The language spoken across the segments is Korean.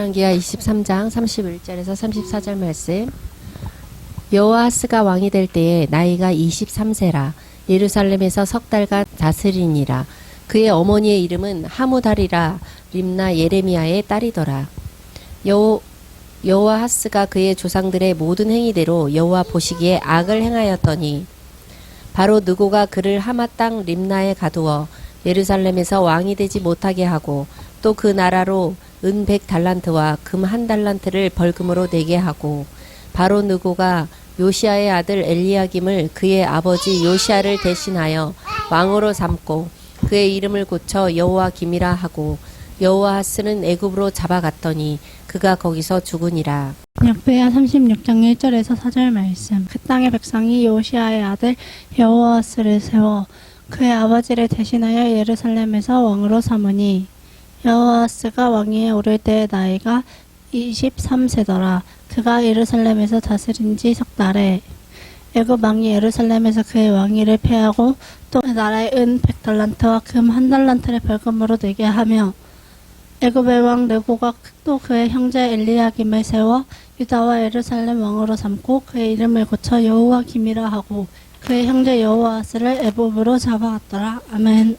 열왕기하 23장 31절에서 34절 말씀. 여호아하스가 왕이 될 때에 나이가 23세라. 예루살렘에서 석 달간 다스리니라. 그의 어머니의 이름은 하무달이라. 림나 예레미야의 딸이더라. 여호아하스가 그의 조상들의 모든 행위대로 여호와 보시기에 악을 행하였더니 바로 느고가 그를 하마 땅 림나에 가두어 예루살렘에서 왕이 되지 못하게 하고 또 그 나라로 은 100달란트와 금 1달란트를 벌금으로 내게 하고 바로 느고가 요시아의 아들 엘리야김을 그의 아버지 요시아를 대신하여 왕으로 삼고 그의 이름을 고쳐 여호와김이라 하고 여호아하스는 애굽으로 잡아갔더니 그가 거기서 죽으니라. 역대하 36장 1절에서 4절 말씀. 그 땅의 백성이 요시아의 아들 여호아스를 세워 그의 아버지를 대신하여 예루살렘에서 왕으로 삼으니 여호아스가 왕위에 오를 때의 나이가 23세더라. 그가 예루살렘에서 다스린 지 석 달에 애굽 왕이 예루살렘에서 그의 왕위를 폐하고 또 그 나라의 은 100달란트와 금 1달란트를 벌금으로 내게 하며 애굽의 왕 느고가 또 그의 형제 엘리야김을 세워 유다와 예루살렘 왕으로 삼고 그의 이름을 고쳐 여호와김이라 하고 그의 형제 여호아스를 애굽으로 잡아갔더라. 아멘.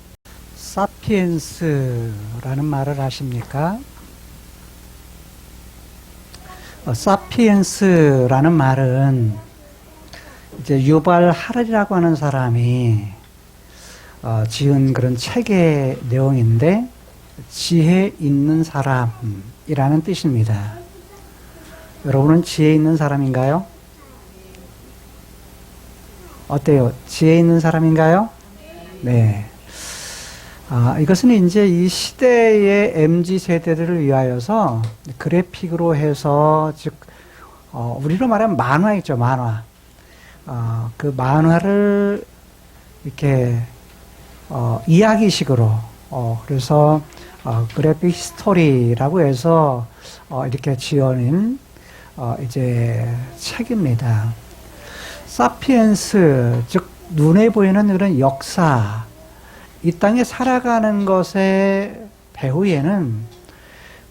사피엔스라는 말을 아십니까? 사피엔스라는 말은 이제 유발 하랄이라고 하는 사람이 지은 그런 책의 내용인데 지혜 있는 사람이라는 뜻입니다. 여러분은 지혜 있는 사람인가요? 어때요? 지혜 있는 사람인가요? 네. 이것은 이제 이 시대의 MZ세대들을 위하여서 그래픽으로 해서, 즉, 우리로 말하면 만화 있죠, 만화. 그 만화를 이렇게, 이야기식으로, 그래서, 그래픽 스토리라고 해서, 이렇게 지어낸, 이제 책입니다. 사피엔스, 즉, 눈에 보이는 그런 역사, 이 땅에 살아가는 것의 배후에는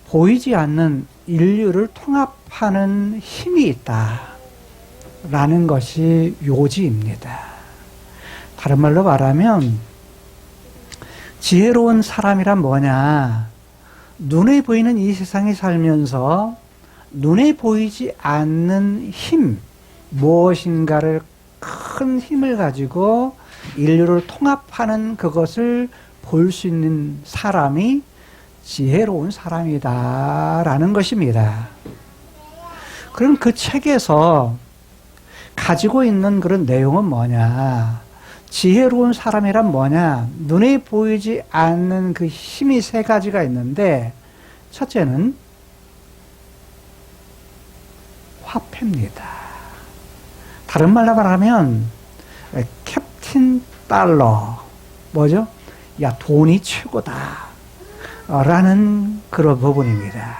보이지 않는 인류를 통합하는 힘이 있다라는 것이 요지입니다. 다른 말로 말하면 지혜로운 사람이란 뭐냐? 눈에 보이는 이 세상에 살면서 눈에 보이지 않는 힘, 무엇인가를 큰 힘을 가지고 인류를 통합하는 그것을 볼 수 있는 사람이 지혜로운 사람이다라는 것입니다. 그럼 그 책에서 가지고 있는 그런 내용은 뭐냐? 지혜로운 사람이란 뭐냐? 눈에 보이지 않는 그 힘이 세 가지가 있는데 첫째는 화폐입니다. 다른 말로 말하면 캡틴 달러, 뭐죠? 야, 돈이 최고다 라는 그런 부분입니다.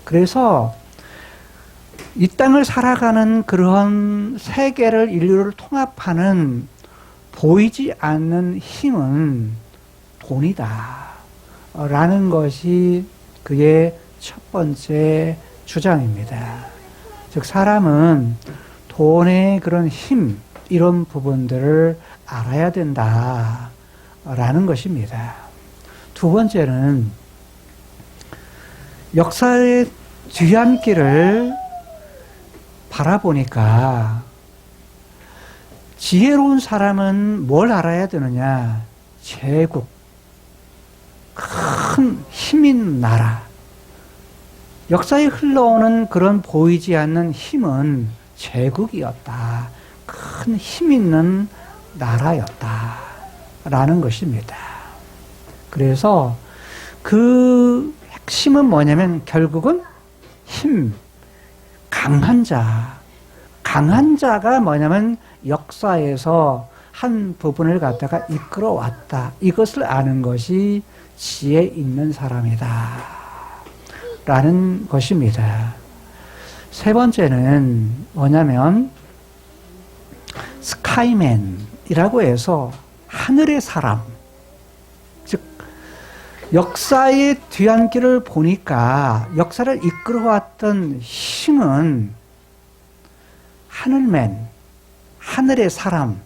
그래서 이 땅을 살아가는 그런 세계를, 인류를 통합하는 보이지 않는 힘은 돈이다 라는 것이 그의 첫 번째 주장입니다. 즉 사람은 돈의 그런 힘, 이런 부분들을 알아야 된다라는 것입니다. 두 번째는 역사의 뒤안길을 바라보니까 지혜로운 사람은 뭘 알아야 되느냐? 제국, 큰 힘인 나라. 역사에 흘러오는 그런 보이지 않는 힘은 제국이었다. 큰 힘 있는 나라였다. 라는 것입니다. 그래서 그 핵심은 뭐냐면 결국은 힘, 강한 자. 강한 자가 뭐냐면 역사에서 한 부분을 갖다가 이끌어 왔다. 이것을 아는 것이 지혜 있는 사람이다. 라는 것입니다. 세 번째는 뭐냐면 스카이맨이라고 해서 하늘의 사람, 즉 역사의 뒤안길을 보니까 역사를 이끌어왔던 힘은 하늘맨, 하늘의 사람,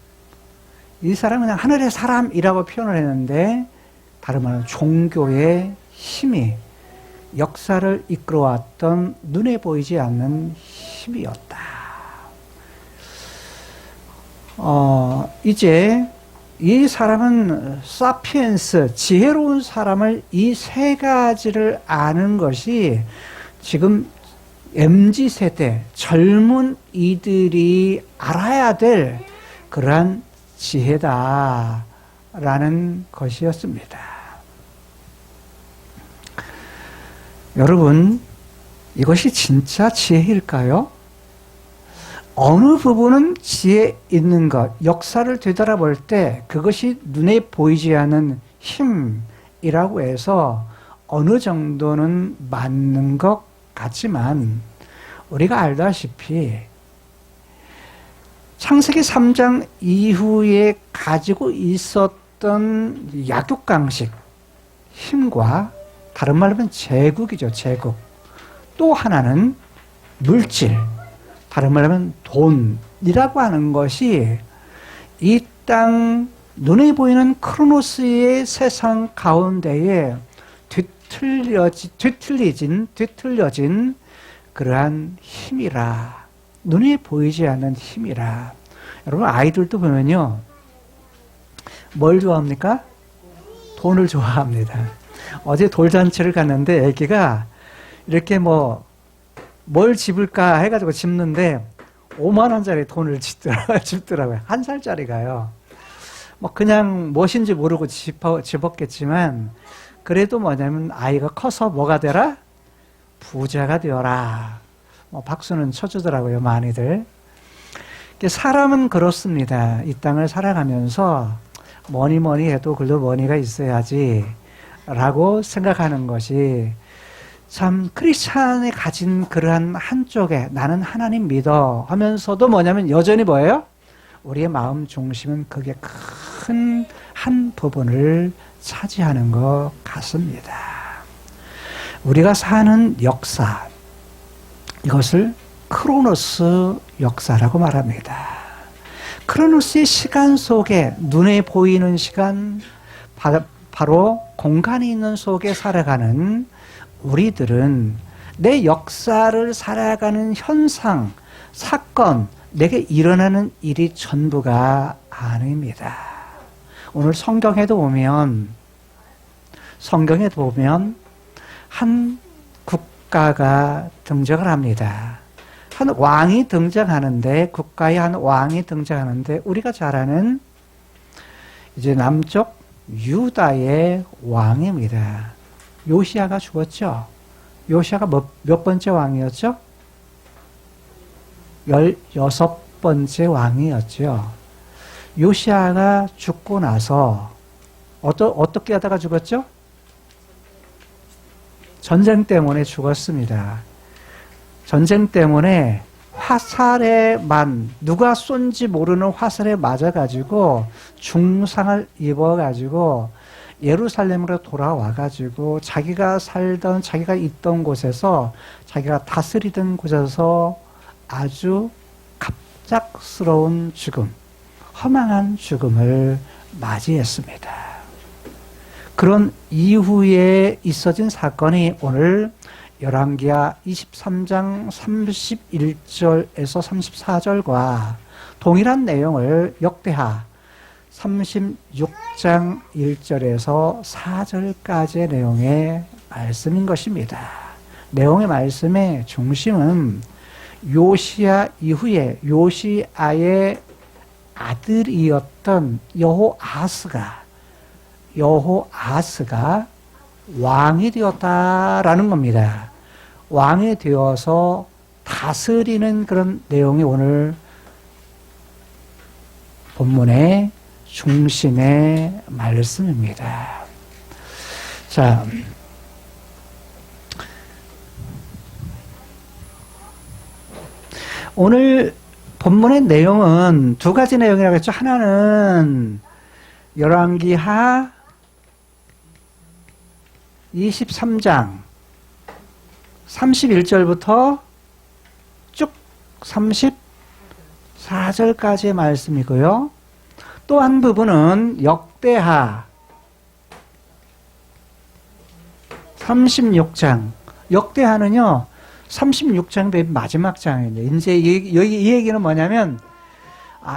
이 사람은 그냥 하늘의 사람이라고 표현을 했는데 다른 말은 종교의 힘이 역사를 이끌어왔던 눈에 보이지 않는 힘이었다. 이제 이 사람은 사피엔스, 지혜로운 사람을 이 세 가지를 아는 것이 지금 MZ세대, 젊은 이들이 알아야 될 그러한 지혜다라는 것이었습니다. 여러분, 이것이 진짜 지혜일까요? 어느 부분은 지혜 있는 것, 역사를 되돌아볼 때 그것이 눈에 보이지 않는 힘이라고 해서 어느 정도는 맞는 것 같지만 우리가 알다시피 창세기 3장 이후에 가지고 있었던 약육강식, 힘과 다른 말로 하면 제국이죠, 제국. 또 하나는 물질, 다른 말로 하면 돈이라고 하는 것이 이 땅 눈에 보이는 크로노스의 세상 가운데에 뒤틀려진 그러한 힘이라, 눈에 보이지 않는 힘이라. 여러분, 아이들도 보면요, 뭘 좋아합니까? 돈을 좋아합니다. 어제 돌잔치를 갔는데 애기가 이렇게 뭘 집을까 해가지고 집는데 5만 원짜리 돈을 집더라고요. 한 살짜리가요. 그냥 무엇인지 모르고 집었겠지만 그래도 뭐냐면 아이가 커서 뭐가 되라? 부자가 되어라. 박수는 쳐주더라고요, 많이들. 사람은 그렇습니다. 이 땅을 살아가면서 뭐니 해도 그래도 머니가 있어야지 라고 생각하는 것이 참 크리스찬이 가진 그러한 한쪽에 나는 하나님 믿어 하면서도 뭐냐면 여전히 뭐예요? 우리의 마음 중심은 그게 큰 한 부분을 차지하는 것 같습니다. 우리가 사는 역사, 이것을 크로노스 역사라고 말합니다. 크로노스의 시간 속에 눈에 보이는 시간, 바로 공간이 있는 속에 살아가는 우리들은 내 역사를 살아가는 현상, 사건, 내게 일어나는 일이 전부가 아닙니다. 오늘 성경에도 보면 한 국가가 등장을 합니다. 한 왕이 등장하는데, 국가의 한 왕이 등장하는데, 우리가 잘 아는 이제 남쪽 유다의 왕입니다. 요시야가 죽었죠. 요시야가 몇 번째 왕이었죠? 16번째 왕이었죠. 요시야가 죽고 나서 어떻게 하다가 죽었죠? 전쟁 때문에 죽었습니다. 전쟁 때문에 누가 쏜지 모르는 화살에 맞아가지고 중상을 입어가지고 예루살렘으로 돌아와가지고 자기가 있던 곳에서, 자기가 다스리던 곳에서 아주 갑작스러운 죽음, 허망한 죽음을 맞이했습니다. 그런 이후에 있어진 사건이 오늘 열왕기하 23장 31절에서 34절과 동일한 내용을 역대하 36장 1절에서 4절까지의 내용의 말씀인 것입니다. 내용의 말씀의 중심은 요시야 이후에 요시아의 아들이었던 여호아스가 왕이 되었다라는 겁니다. 왕이 되어서 다스리는 그런 내용이 오늘 본문의 중심의 말씀입니다. 자, 오늘 본문의 내용은 두 가지 내용이라고 했죠. 하나는 열왕기하 23장 31절부터 쭉 34절까지의 말씀이고요. 또 한 부분은 역대하 36장. 역대하는요, 36장 맨 마지막 장이에요. 이제 이 얘기는 뭐냐면,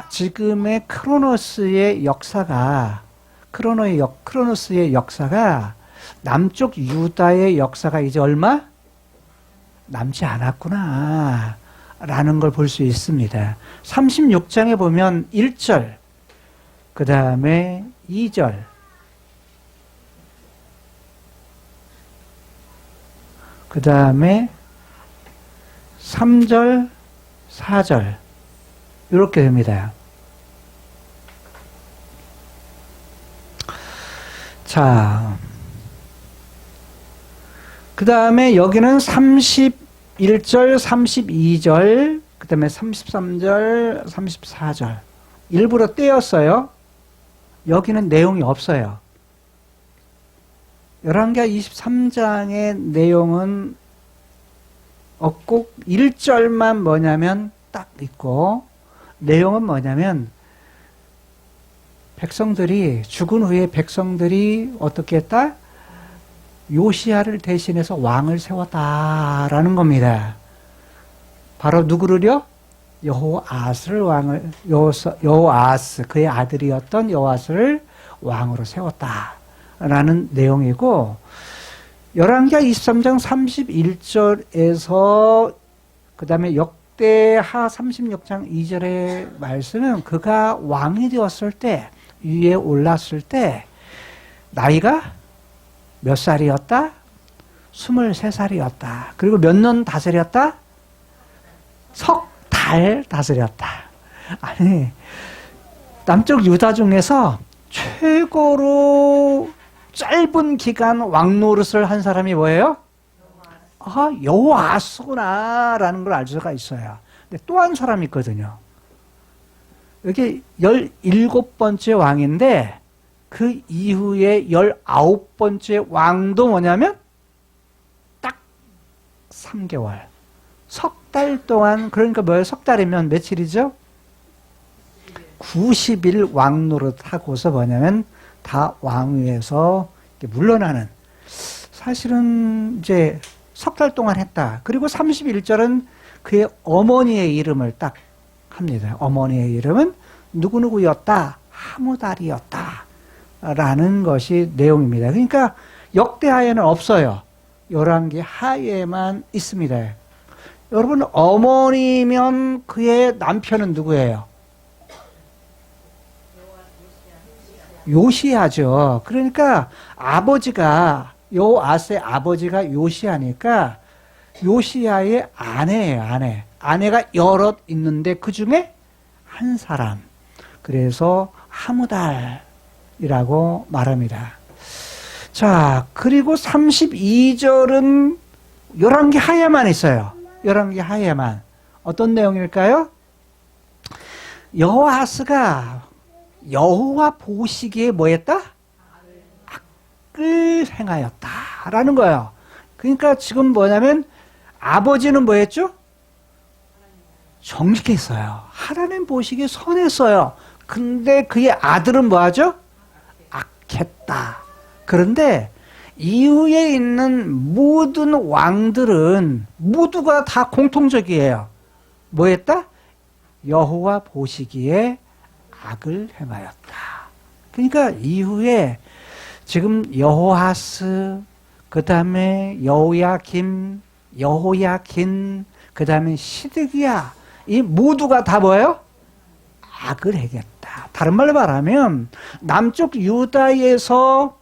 지금의 크로노스의 역사가, 크로노스의 역사가, 남쪽 유다의 역사가 이제 얼마 남지 않았구나 라는 걸 볼 수 있습니다. 36장에 보면 1절, 그 다음에 2절, 그 다음에 3절, 4절 이렇게 됩니다. 자, 그 다음에 여기는 31절, 32절, 그 다음에 33절, 34절 일부러 떼었어요. 여기는 내용이 없어요. 열왕기하 23장의 내용은 없고 1절만 뭐냐면 딱 있고, 내용은 뭐냐면 백성들이 죽은 후에 백성들이 어떻게 했다? 요시야를 대신해서 왕을 세웠다라는 겁니다. 바로 누구를요? 여호아스를 왕을, 여호아스 그의 아들이었던 여호아스를 왕으로 세웠다라는 내용이고, 열왕기하 23장 31절에서 그 다음에 역대하 36장 2절의 말씀은 그가 왕이 되었을 때, 위에 올랐을 때 나이가 몇 살이었다? 23살이었다. 그리고 몇 년 다스렸다? 석 달 다스렸다. 아니, 남쪽 유다 중에서 최고로 짧은 기간 왕 노릇을 한 사람이 뭐예요? 여호아스구나 라는 걸 알 수가 있어요. 근데 또 한 사람이 있거든요. 여기 17번째 왕인데 그 이후에 19번째 왕도 뭐냐면 딱 3개월. 석 달 동안, 그러니까 뭐예요? 석 달이면 며칠이죠? 90일 왕 노릇하고서 뭐냐면 다 왕위에서 물러나는, 사실은 이제 석 달 동안 했다. 그리고 31절은 그의 어머니의 이름을 딱 합니다. 어머니의 이름은 누구누구였다, 하무달이었다 라는 것이 내용입니다. 그러니까 역대하에는 없어요. 열왕기하에만 있습니다. 여러분, 어머니면 그의 남편은 누구예요? 요시야죠. 그러니까 아버지가, 여호아스의 아버지가 요시야니까 요시야의 아내예요, 아내. 아내가 여럿 있는데 그 중에 한 사람. 그래서 하무달이라고 말합니다. 자, 그리고 32절은 열왕기하에만 있어요. 열왕기하에만. 어떤 내용일까요? 여호아스가 여호와 보시기에 뭐했다? 악을 행하였다라는 거예요. 그러니까 지금 뭐냐면 아버지는 뭐했죠? 정직했어요. 하나님 보시기에 선했어요. 근데 그의 아들은 뭐하죠? 악했다. 그런데 이후에 있는 모든 왕들은 모두가 다 공통적이에요. 뭐했다? 여호와 보시기에 악을 행하였다. 그러니까 이후에 지금 여호아스, 그 다음에 여호야김, 그 다음에 시드기야, 이 모두가 다 뭐예요? 악을 행했다. 다른 말로 말하면 남쪽 유다에서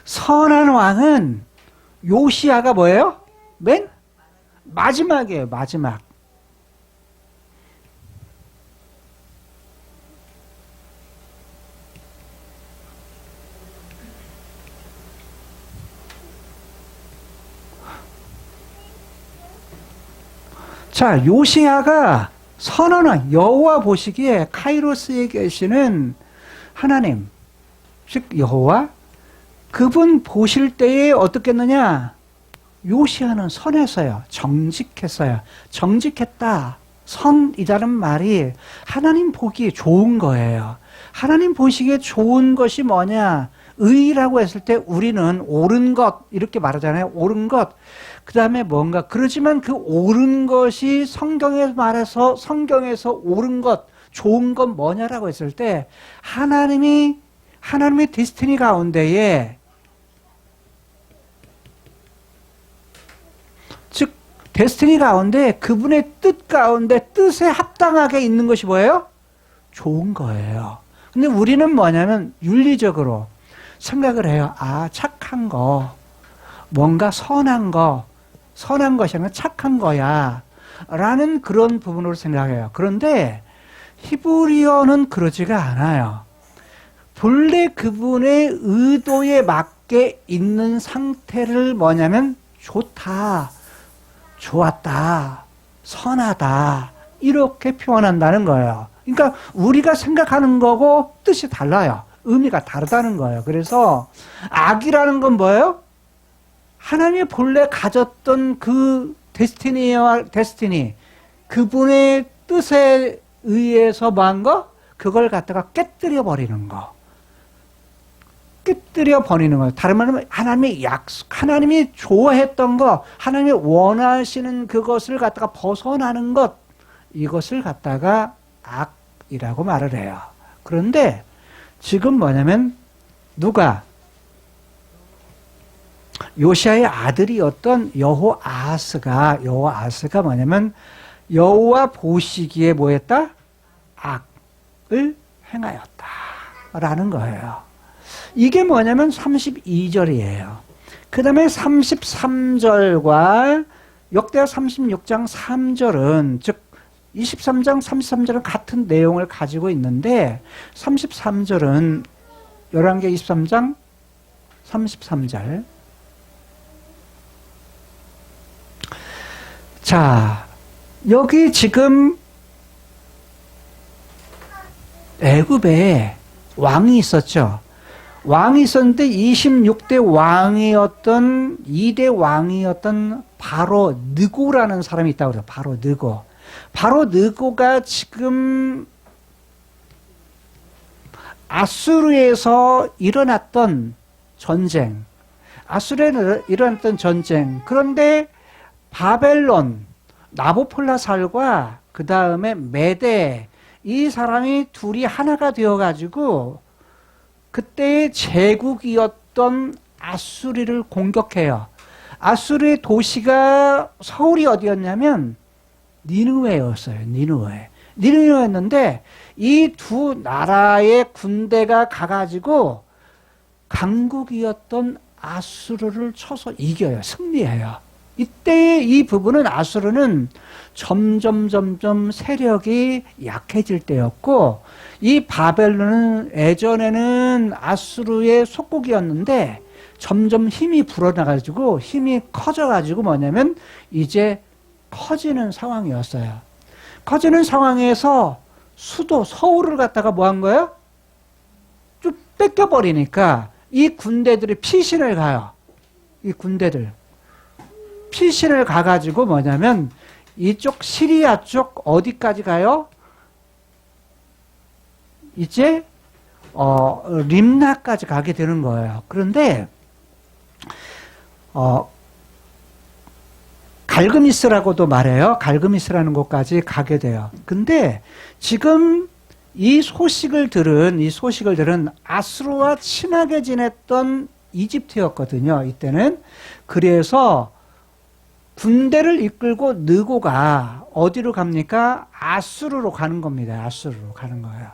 선한 왕은 요시야가 뭐예요? 맨 마지막이에요. 마지막. 자, 요시야가 선한 왕, 여호와 보시기에 카이로스에 계시는 하나님, 즉 여호와, 그분 보실 때에 어떻겠느냐? 요시야는 선했어요. 정직했어요. 정직했다. 선이라는 말이 하나님 보기에 좋은 거예요. 하나님 보시기에 좋은 것이 뭐냐? 의라고 했을 때 우리는 옳은 것 이렇게 말하잖아요. 옳은 것. 그 다음에 뭔가 그러지만 그 옳은 것이 성경에서 옳은 것, 좋은 것 뭐냐라고 했을 때 하나님의 데스티니 가운데에 즉 데스티니 가운데 그분의 뜻 가운데 뜻에 합당하게 있는 것이 뭐예요? 좋은 거예요. 근데 우리는 뭐냐면 윤리적으로 생각을 해요. 아, 착한 거, 뭔가 선한 것이 아니라 착한 거야 라는 그런 부분으로 생각해요. 그런데 히브리어는 그러지가 않아요. 본래 그분의 의도에 맞게 있는 상태를 뭐냐면 좋다, 좋았다, 선하다 이렇게 표현한다는 거예요. 그러니까 우리가 생각하는 거고 뜻이 달라요. 의미가 다르다는 거예요. 그래서 악이라는 건 뭐예요? 하나님이 본래 가졌던 그 데스티니 그분의 뜻에 의해서 뭐한 거? 그걸 갖다가 깨뜨려 버리는 거. 깨뜨려 버리는 거예요. 다른 말로 하나님이 좋아했던 거, 하나님이 원하시는 그것을 갖다가 벗어나는 것, 이것을 갖다가 악이라고 말을 해요. 그런데 지금 뭐냐면 누가 요시야의 아들이었던 여호아하스가 뭐냐면 여호와 보시기에 뭐했다? 악을 행하였다라는 거예요. 이게 뭐냐면 32절이에요. 그 다음에 33절과 역대하 36장 3절은 즉 23장 33절은 같은 내용을 가지고 있는데 33절은 열왕기 23장 33절 자 여기 지금 애굽에 왕이 있었죠. 왕이 있었는데 26대 왕이었던 2대 왕이었던 바로 느고라는 사람이 있다고 그래요. 바로 느고. 바로 느고가 지금 아수르에서 일어났던 전쟁. 그런데 바벨론, 나보폴라살과 그 다음에 메대 이 사람이 둘이 하나가 되어가지고 그때의 제국이었던 아수리를 공격해요. 아수르의 도시가 서울이 어디였냐면 니느웨였어요. 니느웨였는데 이 두 나라의 군대가 가가지고 강국이었던 아수르를 쳐서 이겨요. 승리해요. 이때 이 부분은 아수르는 점점 세력이 약해질 때였고 이 바벨론은 예전에는 아수르의 속국이었는데 점점 힘이 불어나가지고 힘이 커져가지고 뭐냐면 이제 커지는 상황이었어요. 커지는 상황에서 수도 서울을 갖다가 뭐 한 거예요? 쭉 뺏겨버리니까 이 군대들이 피신을 가요. 이 군대들 피신을 가가지고 뭐냐면 이쪽 시리아 쪽 어디까지 가요? 이제 림나까지 가게 되는 거예요. 그런데 갈그미스라고도 말해요. 갈그미스라는 곳까지 가게 돼요. 근데 지금 이 소식을 들은 아수르와 친하게 지냈던 이집트였거든요. 이때는. 그래서 군대를 이끌고 느고가 어디로 갑니까? 아수르로 가는 겁니다. 아수르로 가는 거예요.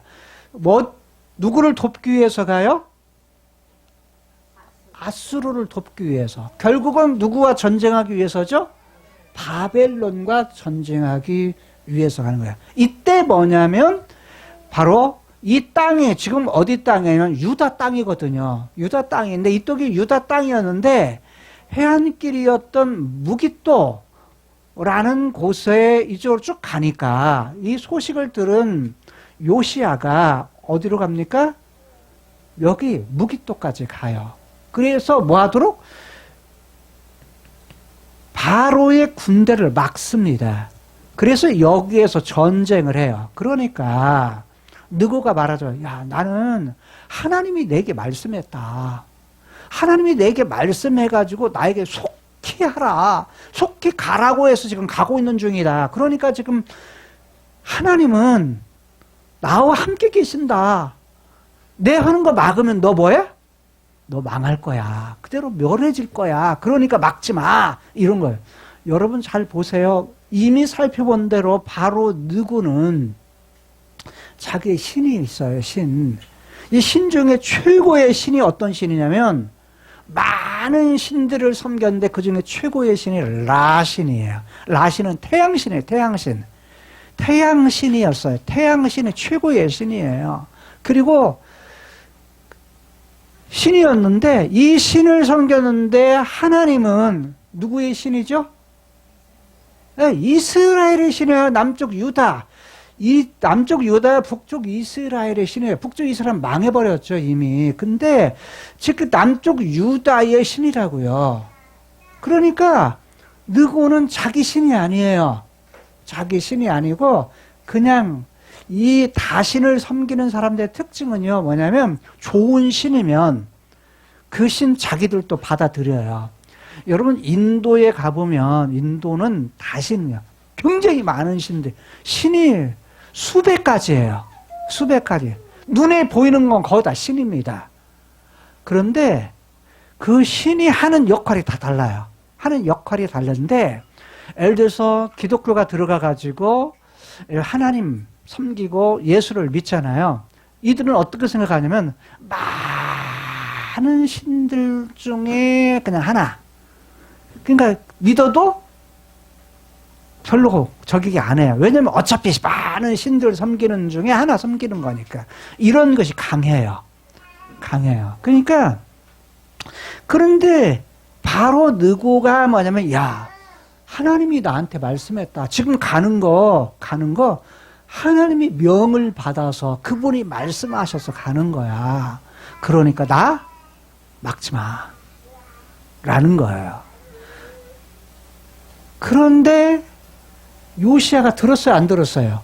누구를 돕기 위해서 가요? 아수르를 돕기 위해서. 결국은 누구와 전쟁하기 위해서죠? 바벨론과 전쟁하기 위해서 가는 거예요. 이때 뭐냐면 바로 이 땅에 지금 어디 땅이냐면 유다 땅이거든요. 유다 땅인데 이쪽이 유다 땅이었는데 해안길이었던 무깃도라는 곳에 이쪽으로 쭉 가니까 이 소식을 들은 요시야가 어디로 갑니까? 여기 무깃도까지 가요. 그래서 뭐 하도록? 바로의 군대를 막습니다. 그래서 여기에서 전쟁을 해요. 그러니까 느고가 말하죠. 야, 나는 하나님이 내게 말씀했다. 하나님이 내게 말씀해가지고 나에게 속히 하라. 속히 가라고 해서 지금 가고 있는 중이다. 그러니까 지금 하나님은 나와 함께 계신다. 내 하는 거 막으면 너 뭐해? 너 망할 거야. 그대로 멸해질 거야. 그러니까 막지 마. 이런 거예요. 여러분 잘 보세요. 이미 살펴본 대로 바로 느고는 자기의 신이 있어요. 신. 이 신 중에 최고의 신이 어떤 신이냐면 많은 신들을 섬겼는데 그 중에 최고의 신이 라신이에요. 라신은 태양신이에요. 태양신. 태양신이었어요. 태양신이 최고의 신이에요. 그리고 신이었는데 이 신을 섬겼는데 하나님은 누구의 신이죠? 네, 이스라엘의 신이에요. 남쪽 유다. 이 남쪽 유다, 북쪽 이스라엘의 신이에요. 북쪽 이스라엘 망해버렸죠, 이미. 근데 지금 남쪽 유다의 신이라고요. 그러니까 느고는 자기 신이 아니에요. 자기 신이 아니고 그냥 이 다신을 섬기는 사람들의 특징은요, 뭐냐면 좋은 신이면 그 신 자기들도 받아들여요. 여러분 인도에 가보면 인도는 다신이요. 굉장히 많은 신들. 신이 수백 가지예요. 수백 가지. 눈에 보이는 건 거의 다 신입니다. 그런데 그 신이 하는 역할이 다 달라요. 하는 역할이 다른데 예를 들어서 기독교가 들어가가지고 하나님 섬기고 예수를 믿잖아요. 이들은 어떻게 생각하냐면 많은 신들 중에 그냥 하나. 그러니까 믿어도 별로 저기게 안 해요. 왜냐면 어차피 많은 신들 섬기는 중에 하나 섬기는 거니까. 이런 것이 강해요. 강해요. 그러니까 그런데 바로 느고가 뭐냐면 야, 하나님이 나한테 말씀했다. 지금 가는 거 하나님이 명을 받아서 그분이 말씀하셔서 가는 거야. 그러니까 나 막지 마. 라는 거예요. 그런데 요시야가 들었어요? 안 들었어요?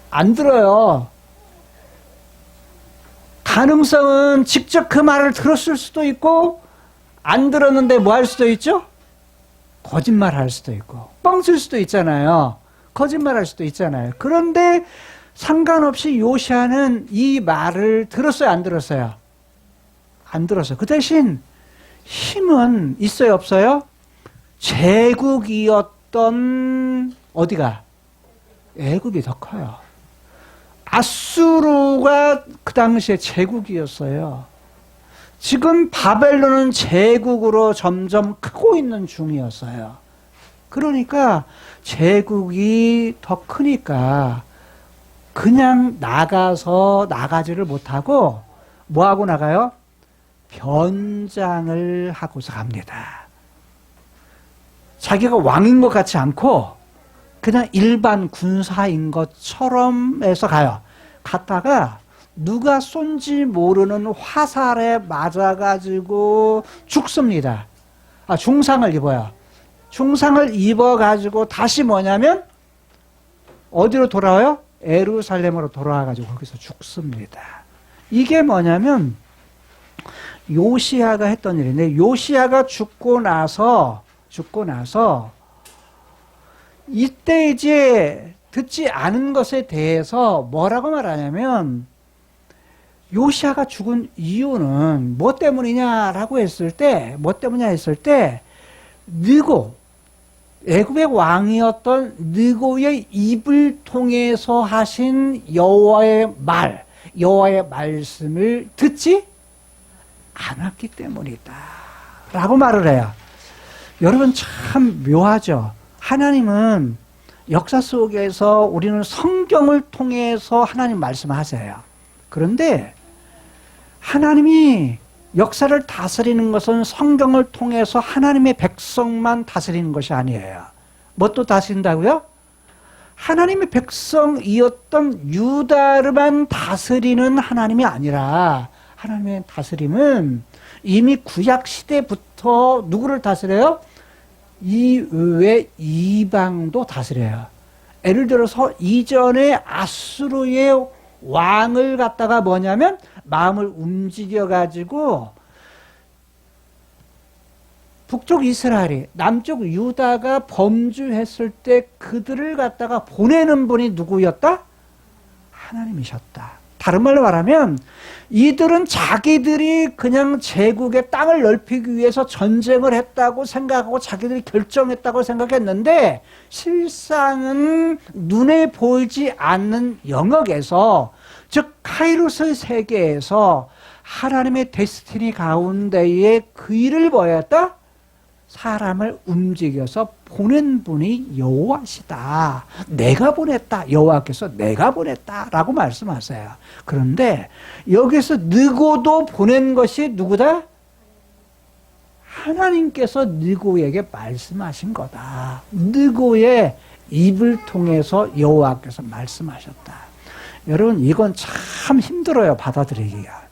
안 들어요. 가능성은 직접 그 말을 들었을 수도 있고 안 들었는데 뭐 할 수도 있죠? 거짓말 할 수도 있고 뻥 쓸 수도 있잖아요. 거짓말 할 수도 있잖아요. 그런데 상관없이 요시야는 이 말을 들었어요? 안 들었어요? 안 들었어요. 그 대신 힘은 있어요? 없어요? 제국이었던 어디가? 애굽이 더 커요. 아수르가 그 당시에 제국이었어요. 지금 바벨론은 제국으로 점점 크고 있는 중이었어요. 그러니까 제국이 더 크니까 그냥 나가지를 못하고 뭐하고 나가요? 변장을 하고서 갑니다. 자기가 왕인 것 같지 않고 그냥 일반 군사인 것처럼 해서 가요. 갔다가 누가 쏜지 모르는 화살에 맞아가지고 죽습니다. 중상을 입어요. 중상을 입어가지고 다시 뭐냐면 어디로 돌아와요? 예루살렘으로 돌아와가지고 거기서 죽습니다. 이게 뭐냐면 요시야가 했던 일인데 요시야가 죽고 나서 이때 이제 듣지 않은 것에 대해서 뭐라고 말하냐면 요시야가 죽은 이유는 뭐 때문이냐라고 했을 때 느고 애굽의 왕이었던 느고의 입을 통해서 하신 여호와의 말씀을 듣지 않았기 때문이다 라고 말을 해요. 여러분 참 묘하죠. 하나님은 역사 속에서 우리는 성경을 통해서 하나님 말씀하세요. 그런데 하나님이 역사를 다스리는 것은 성경을 통해서 하나님의 백성만 다스리는 것이 아니에요. 뭣도 다스린다고요? 하나님의 백성이었던 유다를만 다스리는 하나님이 아니라 하나님의 다스림은 이미 구약 시대부터 누구를 다스려요? 이외 이방도 다스려요. 예를 들어서 이전에 아수르의 왕을 갖다가 뭐냐면 마음을 움직여가지고 북쪽 이스라엘이 남쪽 유다가 범주했을 때 그들을 갖다가 보내는 분이 누구였다? 하나님이셨다. 다른 말로 말하면 이들은 자기들이 그냥 제국의 땅을 넓히기 위해서 전쟁을 했다고 생각하고 자기들이 결정했다고 생각했는데 실상은 눈에 보이지 않는 영역에서 즉 카이로스 세계에서 하나님의 데스티니 가운데에 그 일을 보였다? 사람을 움직여서 보낸 분이 여호와시다. 내가 보냈다. 여호와께서 내가 보냈다라고 말씀하세요. 그런데 여기서 느고도 보낸 것이 누구다? 하나님께서 느고에게 말씀하신 거다. 느고의 입을 통해서 여호와께서 말씀하셨다. 여러분 이건 참 힘들어요. 받아들이기가.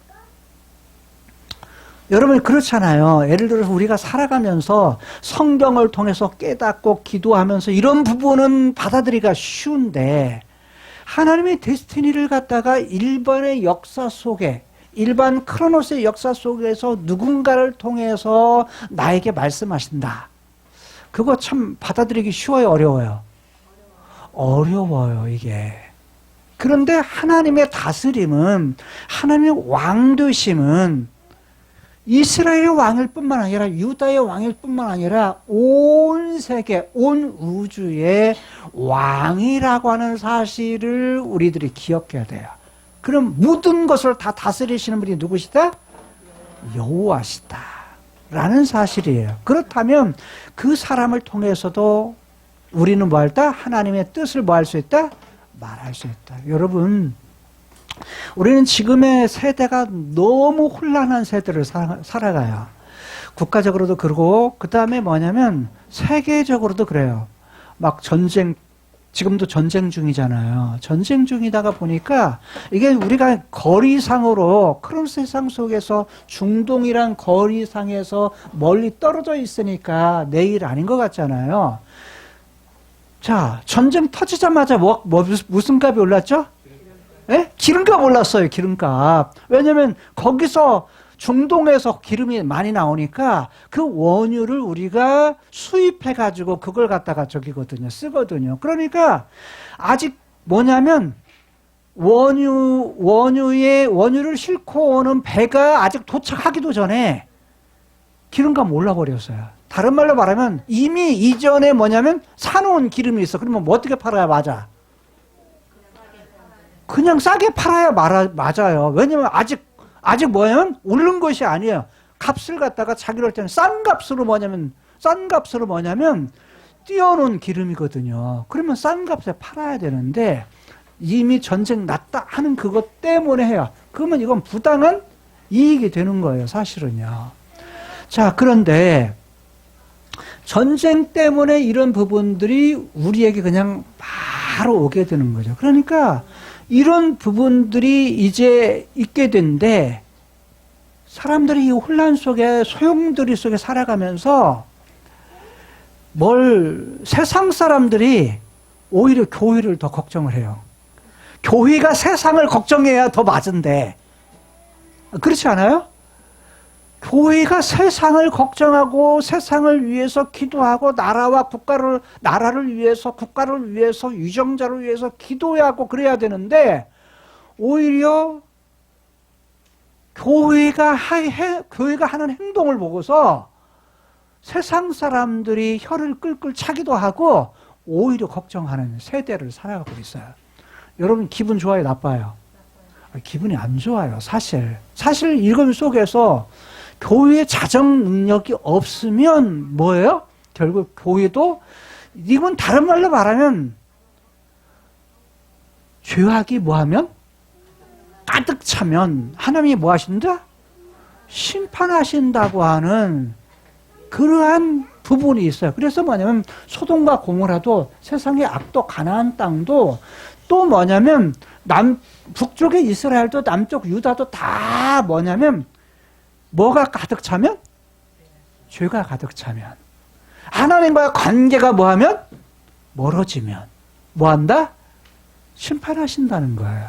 여러분 그렇잖아요. 예를 들어서 우리가 살아가면서 성경을 통해서 깨닫고 기도하면서 이런 부분은 받아들이기가 쉬운데 하나님의 데스티니를 갖다가 일반의 역사 속에 일반 크로노스의 역사 속에서 누군가를 통해서 나에게 말씀하신다. 그거 참 받아들이기 쉬워요? 어려워요? 어려워요 이게. 그런데 하나님의 다스림은 하나님의 왕되심은 이스라엘의 왕일 뿐만 아니라 유다의 왕일 뿐만 아니라 온 세계, 온 우주의 왕이라고 하는 사실을 우리들이 기억해야 돼요. 그럼 모든 것을 다 다스리시는 분이 누구시다? 여호와시다 라는 사실이에요. 그렇다면 그 사람을 통해서도 우리는 뭐 할까? 하나님의 뜻을 뭐 할 수 있다? 말할 수 있다. 여러분 우리는 지금의 세대가 너무 혼란한 세대를 살아가요. 국가적으로도 그러고 그 다음에 뭐냐면 세계적으로도 그래요. 막 전쟁, 지금도 전쟁 중이잖아요. 전쟁 중이다가 보니까 이게 우리가 거리상으로 그런 세상 속에서 중동이란 거리상에서 멀리 떨어져 있으니까 내일 아닌 것 같잖아요. 자, 전쟁 터지자마자 무슨 값이 올랐죠? 예? 기름값 올랐어요. 기름값. 왜냐면 거기서 중동에서 기름이 많이 나오니까 그 원유를 우리가 수입해 가지고 그걸 갖다가 쓰거든요. 그러니까 아직 뭐냐면 원유를 싣고 오는 배가 아직 도착하기도 전에 기름값 올라버렸어요. 다른 말로 말하면 이미 이전에 뭐냐면 사놓은 기름이 있어. 그러면 뭐 어떻게 팔아야 맞아? 그냥 싸게 팔아야 맞아요. 왜냐면 아직 뭐냐면 오른 것이 아니에요. 값을 갖다가 자기를 때는 싼 값으로 뭐냐면 띄워놓은 기름이거든요. 그러면 싼 값에 팔아야 되는데 이미 전쟁 났다 하는 그것 때문에 해요. 그러면 이건 부당한 이익이 되는 거예요. 사실은요. 자, 그런데 전쟁 때문에 이런 부분들이 우리에게 그냥 바로 오게 되는 거죠. 그러니까 이런 부분들이 이제 있게 된데 사람들이 이 혼란 속에 소용돌이 속에 살아가면서 세상 사람들이 오히려 교회를 더 걱정을 해요. 교회가 세상을 걱정해야 더 맞은데 그렇지 않아요? 교회가 세상을 걱정하고 세상을 위해서 기도하고 나라를 위해서 국가를 위해서 유정자를 위해서 기도해야 하고 그래야 되는데 오히려 교회가 하는 행동을 보고서 세상 사람들이 혀를 끌끌 차기도 하고 오히려 걱정하는 세대를 살아가고 있어요. 여러분 기분 좋아요? 나빠요? 기분이 안 좋아요. 사실 이런 속에서 교회의 자정 능력이 없으면 뭐예요? 결국 교회도 이건 다른 말로 말하면 죄악이 뭐하면 가득 차면 하나님이 뭐 하신다? 심판하신다고 하는 그러한 부분이 있어요. 그래서 뭐냐면 소돔과 고모라도 세상의 악도 가나안 땅도 또 뭐냐면 북쪽의 이스라엘도 남쪽 유다도 다 뭐냐면 뭐가 가득 차면? 죄가 가득 차면. 하나님과의 관계가 뭐하면? 멀어지면. 뭐한다? 심판하신다는 거예요.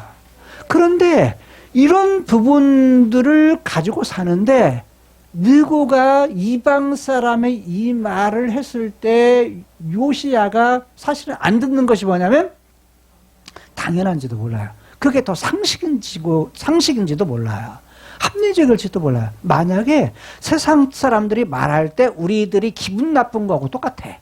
그런데 이런 부분들을 가지고 사는데 느고가 이방 사람의 이 말을 했을 때 요시야가 사실은 안 듣는 것이 뭐냐면 당연한지도 몰라요. 그게 더 상식인지도 몰라요. 합리적일지도 몰라요. 만약에 세상 사람들이 말할 때 우리들이 기분 나쁜 거하고 똑같아.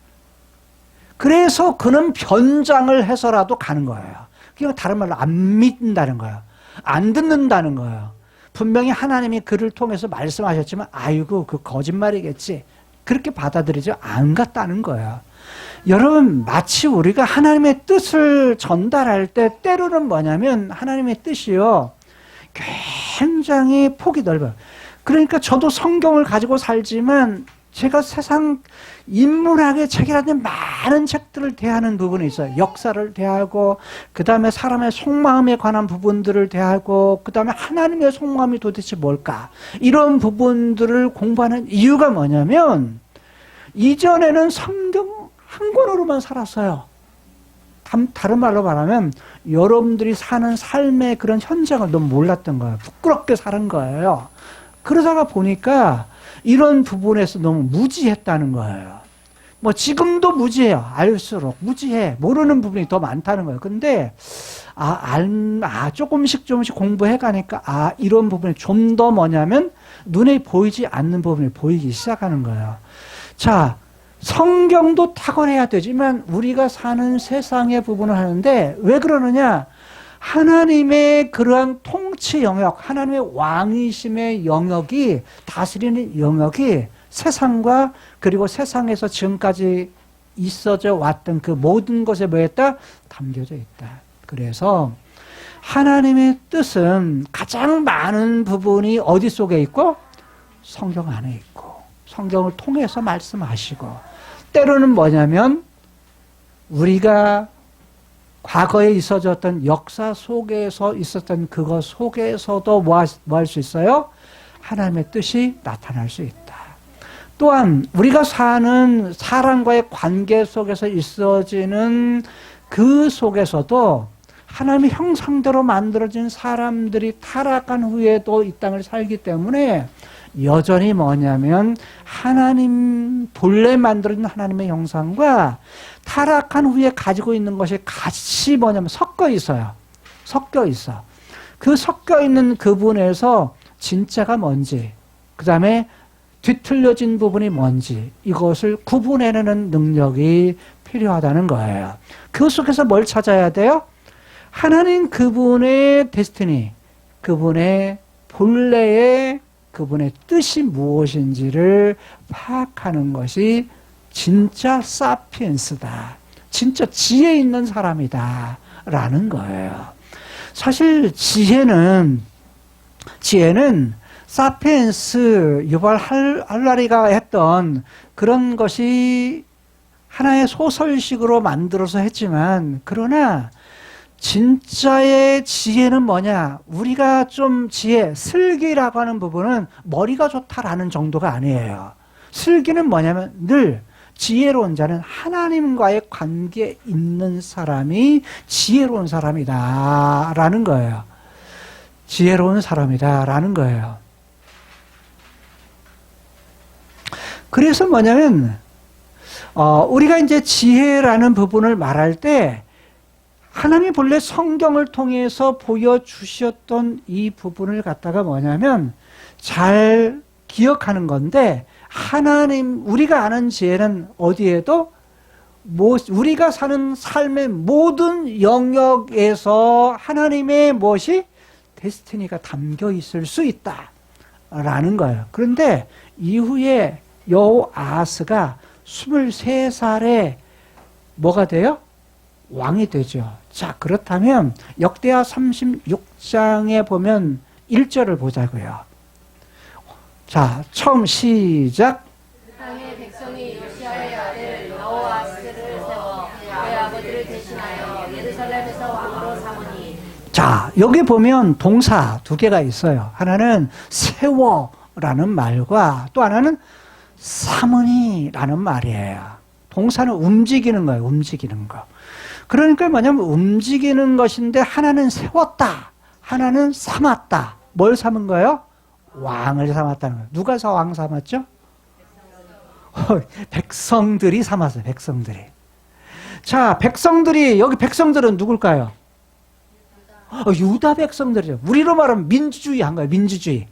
그래서 그는 변장을 해서라도 가는 거예요. 그러니까 다른 말로 안 믿는다는 거예요. 안 듣는다는 거예요. 분명히 하나님이 그를 통해서 말씀하셨지만 아이고 그 거짓말이겠지. 그렇게 받아들이지 않겠다는 거예요. 여러분 마치 우리가 하나님의 뜻을 전달할 때 때로는 뭐냐면 하나님의 뜻이요. 굉장히 폭이 넓어요. 그러니까 저도 성경을 가지고 살지만 제가 세상 인문학의 책이라든지 많은 책들을 대하는 부분이 있어요. 역사를 대하고 그 다음에 사람의 속마음에 관한 부분들을 대하고 그 다음에 하나님의 속마음이 도대체 뭘까? 이런 부분들을 공부하는 이유가 뭐냐면 이전에는 성경 한 권으로만 살았어요. 다른 말로 말하면 여러분들이 사는 삶의 그런 현장을 너무 몰랐던 거예요. 부끄럽게 사는 거예요. 그러다가 보니까 이런 부분에서 너무 무지했다는 거예요. 뭐 지금도 무지해요. 알수록 무지해. 모르는 부분이 더 많다는 거예요. 근데 조금씩 공부해 가니까 이런 부분이 좀 더 뭐냐면 눈에 보이지 않는 부분이 보이기 시작하는 거예요. 자, 성경도 탁월해야 되지만 우리가 사는 세상의 부분을 하는데 왜 그러느냐? 하나님의 그러한 통치 영역, 하나님의 왕이심의 영역이, 다스리는 영역이 세상과 그리고 세상에서 지금까지 있어져 왔던 그 모든 것에 뭐했다? 담겨져 있다. 그래서 하나님의 뜻은 가장 많은 부분이 어디 속에 있고? 성경 안에 있고 성경을 통해서 말씀하시고 때로는 뭐냐면 우리가 과거에 있어졌던 역사 속에서 있었던 그것 속에서도 뭐 할 수 있어요? 하나님의 뜻이 나타날 수 있다. 또한 우리가 사는 사람과의 관계 속에서 있어지는 그 속에서도 하나님의 형상대로 만들어진 사람들이 타락한 후에도 이 땅을 살기 때문에 여전히 뭐냐면 하나님 본래 만들어진 하나님의 형상과 타락한 후에 가지고 있는 것이 같이 뭐냐면 섞여 있어요. 섞여 있어. 그 섞여 있는 부분에서 진짜가 뭔지, 그 다음에 뒤틀려진 부분이 뭔지 이것을 구분해내는 능력이 필요하다는 거예요. 그 속에서 뭘 찾아야 돼요? 하나님 그분의 데스티니, 그분의 본래의 그분의 뜻이 무엇인지를 파악하는 것이 진짜 사피엔스다. 진짜 지혜 있는 사람이다. 라는 거예요. 사실 지혜는 사피엔스 유발 할라리가 했던 그런 것이 하나의 소설식으로 만들어서 했지만 그러나 진짜의 지혜는 뭐냐? 우리가 좀 슬기라고 하는 부분은 머리가 좋다라는 정도가 아니에요. 슬기는 뭐냐면 늘 지혜로운 자는 하나님과의 관계에 있는 사람이 지혜로운 사람이다라는 거예요. 지혜로운 사람이다라는 거예요. 그래서 뭐냐면 우리가 이제 지혜라는 부분을 말할 때 하나님이 본래 성경을 통해서 보여주셨던 이 부분을 갖다가 뭐냐면 잘 기억하는 건데 우리가 아는 지혜는 어디에도 우리가 사는 삶의 모든 영역에서 하나님의 무엇이 데스티니가 담겨 있을 수 있다라는 거예요. 그런데 이후에 여호아하스가 23살에 뭐가 돼요? 왕이 되죠. 자, 그렇다면 역대하 36장에 보면 1절을 보자고요. 자, 처음 시작. 땅의 백성이 요시아의 아들 여호아스를 세워 그의 아버지를 대신하여 예루살렘에서 왕으로 삼으니. 자, 여기 보면 동사 두 개가 있어요. 하나는 세워 라는 말과 또 하나는 삼으니라는 말이에요. 동사는 움직이는 거예요. 움직이는 거. 그러니까 뭐냐면 움직이는 것인데 하나는 세웠다. 하나는 삼았다. 뭘 삼은 거예요? 왕을 삼았다는 거예요. 누가 왕 삼았죠? 백성들이 삼았어요. 백성들이. 자, 백성들이 여기 백성들은 누굴까요? 유다 백성들이죠. 우리로 말하면 민주주의 한 거예요. 민주주의.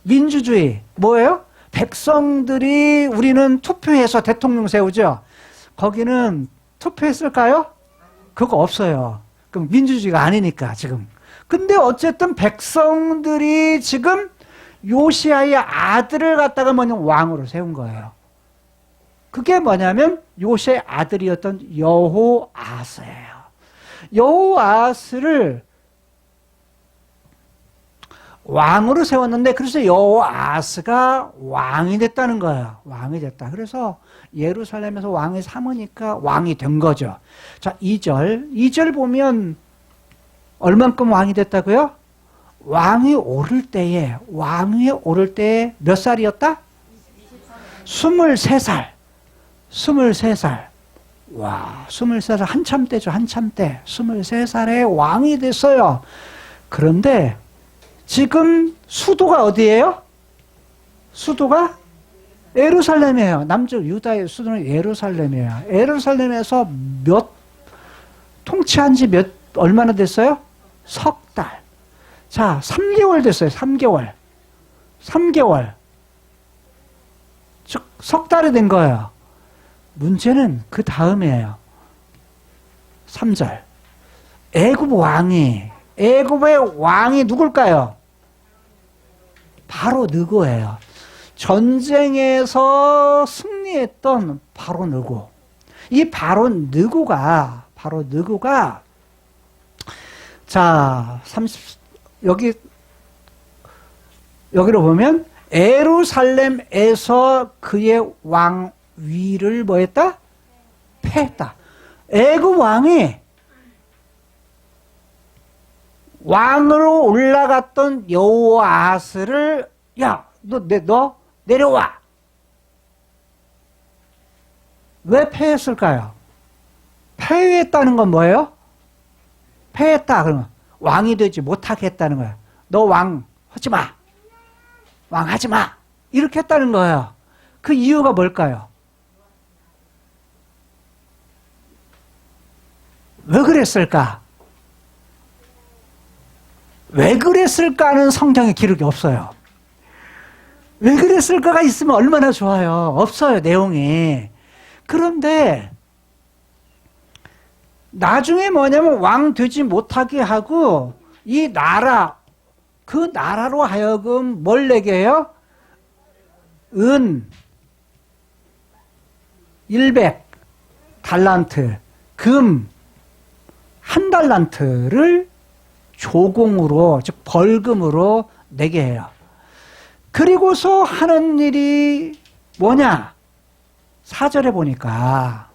민주주의 뭐예요? 백성들이 우리는 투표해서 대통령 세우죠. 거기는 투표했을까요? 그거 없어요. 그럼 민주주의가 아니니까 지금. 근데 어쨌든 백성들이 지금 요시아의 아들을 갖다가 뭐냐 왕으로 세운 거예요. 그게 뭐냐면 요시아의 아들이었던 여호아스예요. 여호아스를 왕으로 세웠는데 그래서 여호아스가 왕이 됐다는 거예요. 왕이 됐다. 그래서 예루살렘에서 왕이 삼으니까 왕이 된 거죠. 자, 2절 보면 얼만큼 왕이 됐다고요? 왕이 오를 때에 몇 살이었다? 23살. 23살. 와, 23살 한참 때죠. 한참 때. 23살에 왕이 됐어요. 그런데 지금 수도가 어디예요? 수도가 예루살렘이에요. 남쪽 유다의 수도는 예루살렘이에요. 예루살렘에서 통치한 지 얼마나 됐어요? 석 달. 자, 3개월 됐어요. 3개월. 즉, 석 달이 된 거예요. 문제는 그 다음이에요. 3절. 애굽의 왕이 누굴까요? 바로 느고예요. 전쟁에서 승리했던 바로 느고. 이 바로 느고가 자, 여기로 보면 예루살렘에서 그의 왕위를 뭐 했다? 패했다. 애굽 왕이 왕으로 올라갔던 여호아스를 야, 너 내려와. 왜 패했을까요? 패했다는 건 뭐예요? 패했다 그러면 왕이 되지 못하게 했다는 거야. 너 왕 하지 마. 왕 하지 마. 이렇게 했다는 거예요. 그 이유가 뭘까요? 왜 그랬을까? 왜 그랬을까는 성경에 기록이 없어요. 왜 그랬을까가 있으면 얼마나 좋아요. 없어요, 내용이. 그런데 나중에 뭐냐면 왕 되지 못하게 하고 이 나라, 그 나라로 하여금 뭘 내게 해요? 은 100달란트, 금 1달란트를 조공으로, 즉 벌금으로 내게 해요. 그리고서 하는 일이 뭐냐? 4절에 보니까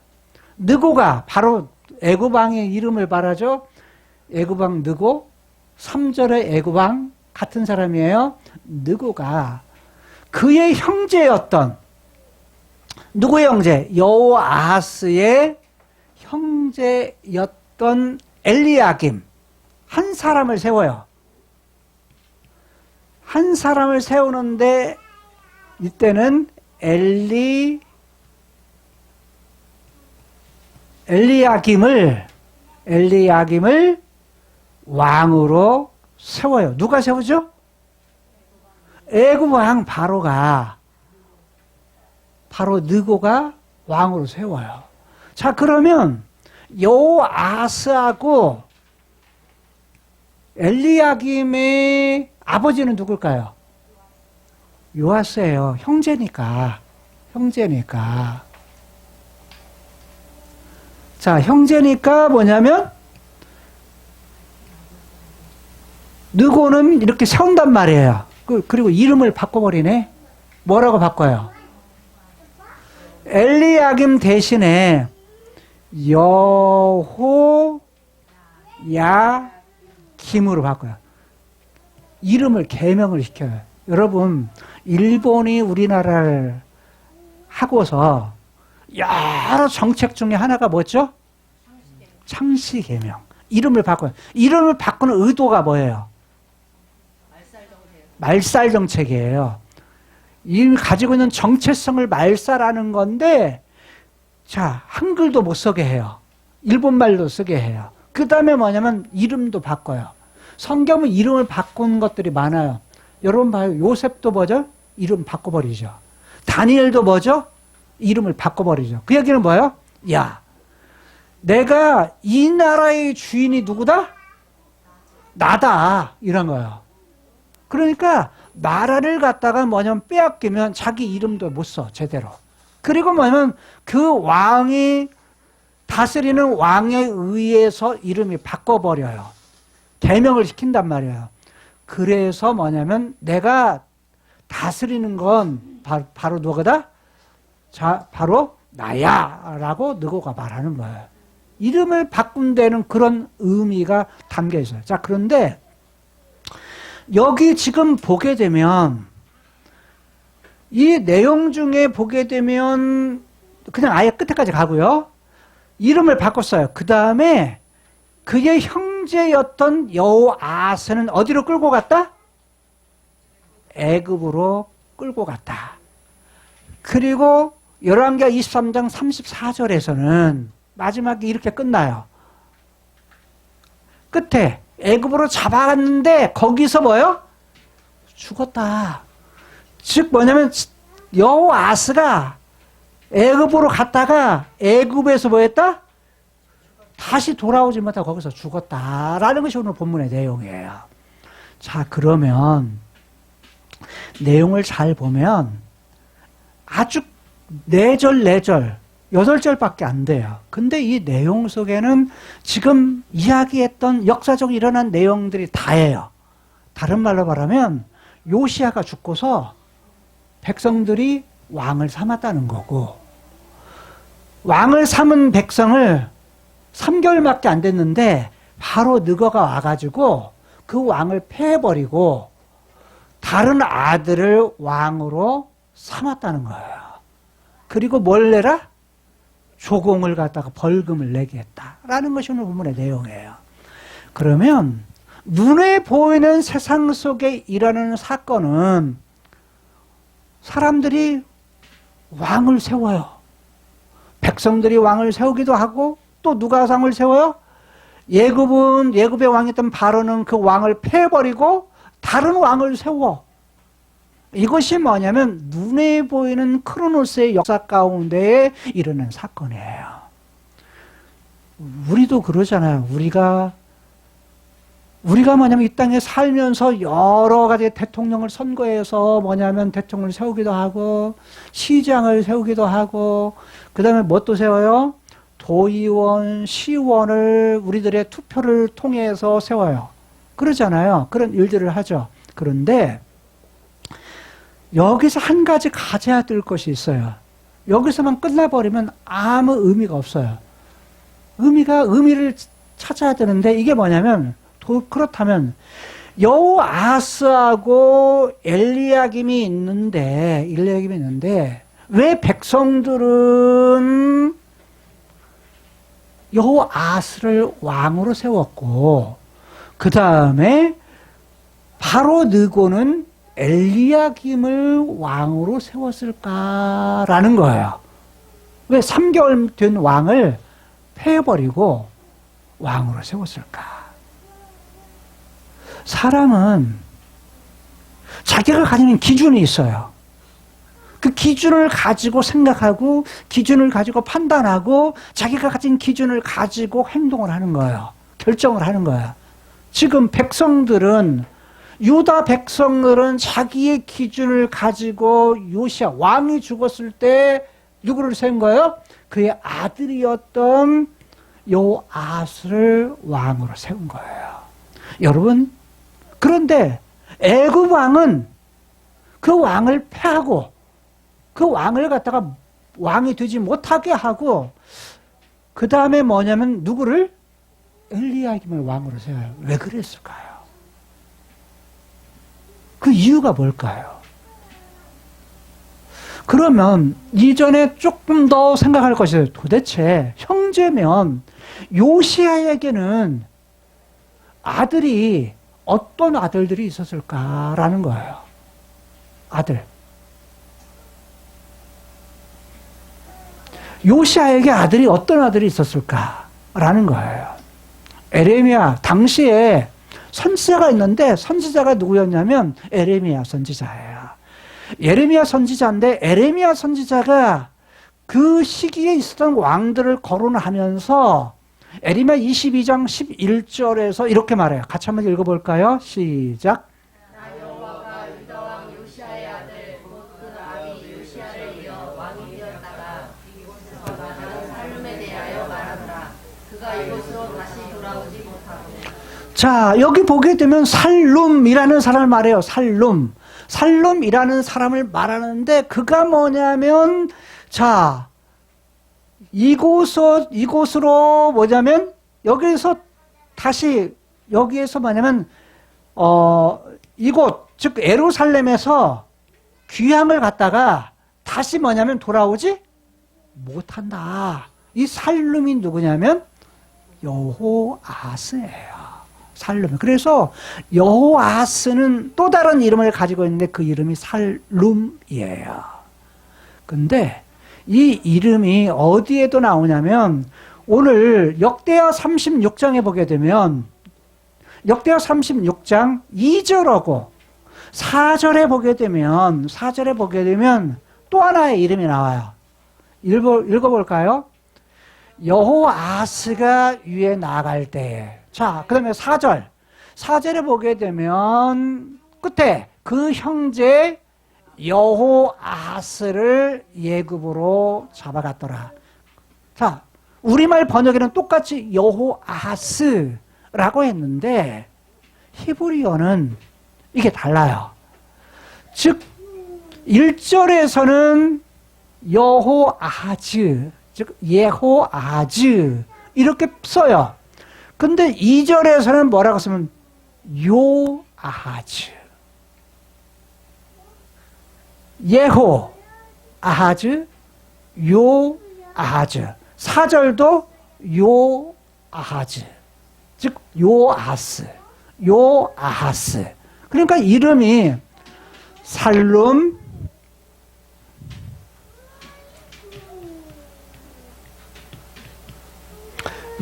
느고가 바로 애굽왕의 이름을 말하죠. 애굽왕 느고. 3절의 애굽왕 같은 사람이에요. 느고가 그의 형제였던 누구의 형제? 여호아스의 형제였던 엘리야김 한 사람을 세워요. 한 사람을 세우는데 이때는 엘리야김을 왕으로 세워요. 누가 세우죠? 애굽 왕 바로 느고가 왕으로 세워요. 자, 그러면 여호아스하고 엘리야김의 아버지는 누굴까요? 요아스예요. 형제니까. 자, 형제니까 뭐냐면 느고는 이렇게 세운단 말이에요. 그리고 이름을 바꿔버리네. 뭐라고 바꿔요? 엘리야김 대신에 여호야김으로 바꿔요. 이름을 개명을 시켜요. 여러분, 일본이 우리나라를 하고서 여러 정책 중에 하나가 뭐죠? 창씨개명. 이름을 바꿔요. 이름을 바꾸는 의도가 뭐예요? 말살 정책이에요. 이 가지고 있는 정체성을 말살하는 건데, 자, 한글도 못 쓰게 해요. 일본말도 쓰게 해요. 그 다음에 뭐냐면 이름도 바꿔요. 성경은 이름을 바꾼 것들이 많아요. 여러분 봐요. 요셉도 뭐죠? 이름 바꿔버리죠. 다니엘도 뭐죠? 이름을 바꿔버리죠. 그 얘기는 뭐예요? 야, 내가 이 나라의 주인이 누구다? 나다. 이런 거예요. 그러니까 나라를 갖다가 뭐냐면 빼앗기면 자기 이름도 못 써, 제대로. 그리고 뭐냐면 그 왕이 다스리는 왕에 의해서 이름이 바꿔버려요. 개명을 시킨단 말이에요. 그래서 뭐냐면 내가 다스리는 건 바로 누구다? 자, 바로 나야 라고 느고가 말하는 거예요. 이름을 바꾼다는 그런 의미가 담겨 있어요. 자, 그런데 여기 지금 보게 되면 이 내용 중에 보게 되면 그냥 아예 끝에까지 가고요. 이름을 바꿨어요. 그 다음에 그의 형제였던 여호아스는 어디로 끌고 갔다? 애굽으로 끌고 갔다. 그리고 열왕기하 23장 34절에서는 마지막에 이렇게 끝나요. 끝에 애굽으로 잡아갔는데 거기서 뭐요? 죽었다. 즉 뭐냐면 여호아스가 애굽으로 갔다가 애굽에서 뭐 했다? 다시 돌아오지 못하고 거기서 죽었다라는 것이 오늘 본문의 내용이에요. 자, 그러면 내용을 잘 보면 아주 4절 8절밖에 안 돼요. 근데 이 내용 속에는 지금 이야기했던 역사적으로 일어난 내용들이 다예요. 다른 말로 말하면 요시야가 죽고서 백성들이 왕을 삼았다는 거고, 왕을 삼은 백성을 3개월밖에 안 됐는데 바로 느거가 와가지고 그 왕을 패해버리고 다른 아들을 왕으로 삼았다는 거예요. 그리고 뭘 내라? 조공을 갖다가 벌금을 내게 했다라는 것이 오늘 본문의 내용이에요. 그러면 눈에 보이는 세상 속에 일어나는 사건은 사람들이 왕을 세워요. 백성들이 왕을 세우기도 하고 또 누가 왕을 세워요? 예굽의 왕이었던 바로는 그 왕을 패해버리고 다른 왕을 세워. 이것이 뭐냐면 눈에 보이는 크로노스의 역사 가운데에 일어난 사건이에요. 우리도 그러잖아요. 우리가 뭐냐면 이 땅에 살면서 여러 가지 대통령을 선거해서 뭐냐면 대통령을 세우기도 하고 시장을 세우기도 하고 그 다음에 뭣도 세워요? 도의원, 시의원을 우리들의 투표를 통해서 세워요. 그러잖아요. 그런 일들을 하죠. 그런데 여기서 한 가지 가져야 될 것이 있어요. 여기서만 끝나버리면 아무 의미가 없어요. 의미를 찾아야 되는데 이게 뭐냐면 그렇다면 여호아스하고 엘리야김이 있는데 왜 백성들은 여호아스를 왕으로 세웠고 그 다음에 바로 느고는 엘리야김을 왕으로 세웠을까라는 거예요. 왜 3개월 된 왕을 패해버리고 왕으로 세웠을까? 사람은 자기가 가지는 기준이 있어요. 그 기준을 가지고 생각하고 기준을 가지고 판단하고 자기가 가진 기준을 가지고 행동을 하는 거예요. 결정을 하는 거예요. 지금 유다 백성들은 자기의 기준을 가지고 요시야 왕이 죽었을 때 누구를 세운 거예요? 그의 아들이었던 여호아스를 왕으로 세운 거예요. 여러분, 그런데 애굽 왕은 그 왕을 패하고 그 왕을 갖다가 왕이 되지 못하게 하고 그 다음에 뭐냐면 누구를? 엘리야김을 왕으로 세워요. 왜 그랬을까요? 그 이유가 뭘까요? 그러면 이전에 조금 더 생각할 것이 도대체 형제면 요시야에게는 아들이 어떤 아들들이 있었을까라는 거예요. 아들. 요시야에게 아들이 어떤 아들이 있었을까라는 거예요. 에레미야 당시에 선지자가 있는데 선지자가 누구였냐면 에레미야 선지자예요. 예레미야 선지자인데 에레미야 선지자가 그 시기에 있었던 왕들을 거론하면서 에레미야 22장 11절에서 이렇게 말해요. 같이 한번 읽어볼까요? 시작. 나 여호와가 유다 왕 요시야의 아들 곧 그 아비 요시야를 이어 왕이 되었다가 이곳에서 나는 살룸에 대하여 말하노라. 그가 이곳으로 다시 돌아오지 못하고. 자, 여기 보게 되면 살룸이라는 사람을 말해요. 살룸. 살룸이라는 사람을 말하는데 그가 뭐냐면 자, 이곳으로 뭐냐면 여기에서 다시 여기에서 뭐냐면 이곳 즉 예루살렘에서 귀향을 갔다가 다시 뭐냐면 돌아오지 못한다. 이 살룸이 누구냐면 여호아스예요. 살룸. 그래서 여호아스는 또 다른 이름을 가지고 있는데 그 이름이 살룸이에요. 근데 이 이름이 어디에도 나오냐면 오늘 역대하 36장에 보게 되면 역대하 36장 2절하고 4절에 보게 되면 또 하나의 이름이 나와요. 읽어볼까요? 여호아스가 위에 나갈 때에. 자, 그 다음에 4절에 보게 되면 끝에 그 형제 여호아스를 예굽으로 잡아갔더라. 자, 우리말 번역에는 똑같이 여호아스라고 했는데 히브리어는 이게 달라요. 즉 1절에서는 여호아즈, 즉 예호아즈 이렇게 써요. 근데 2절에서는 뭐라고 쓰면 요아하즈. 예호, 아하즈, 요아하즈. 4절도 요아하즈. 즉 요아스, 요아하스. 그러니까 이름이 살룸,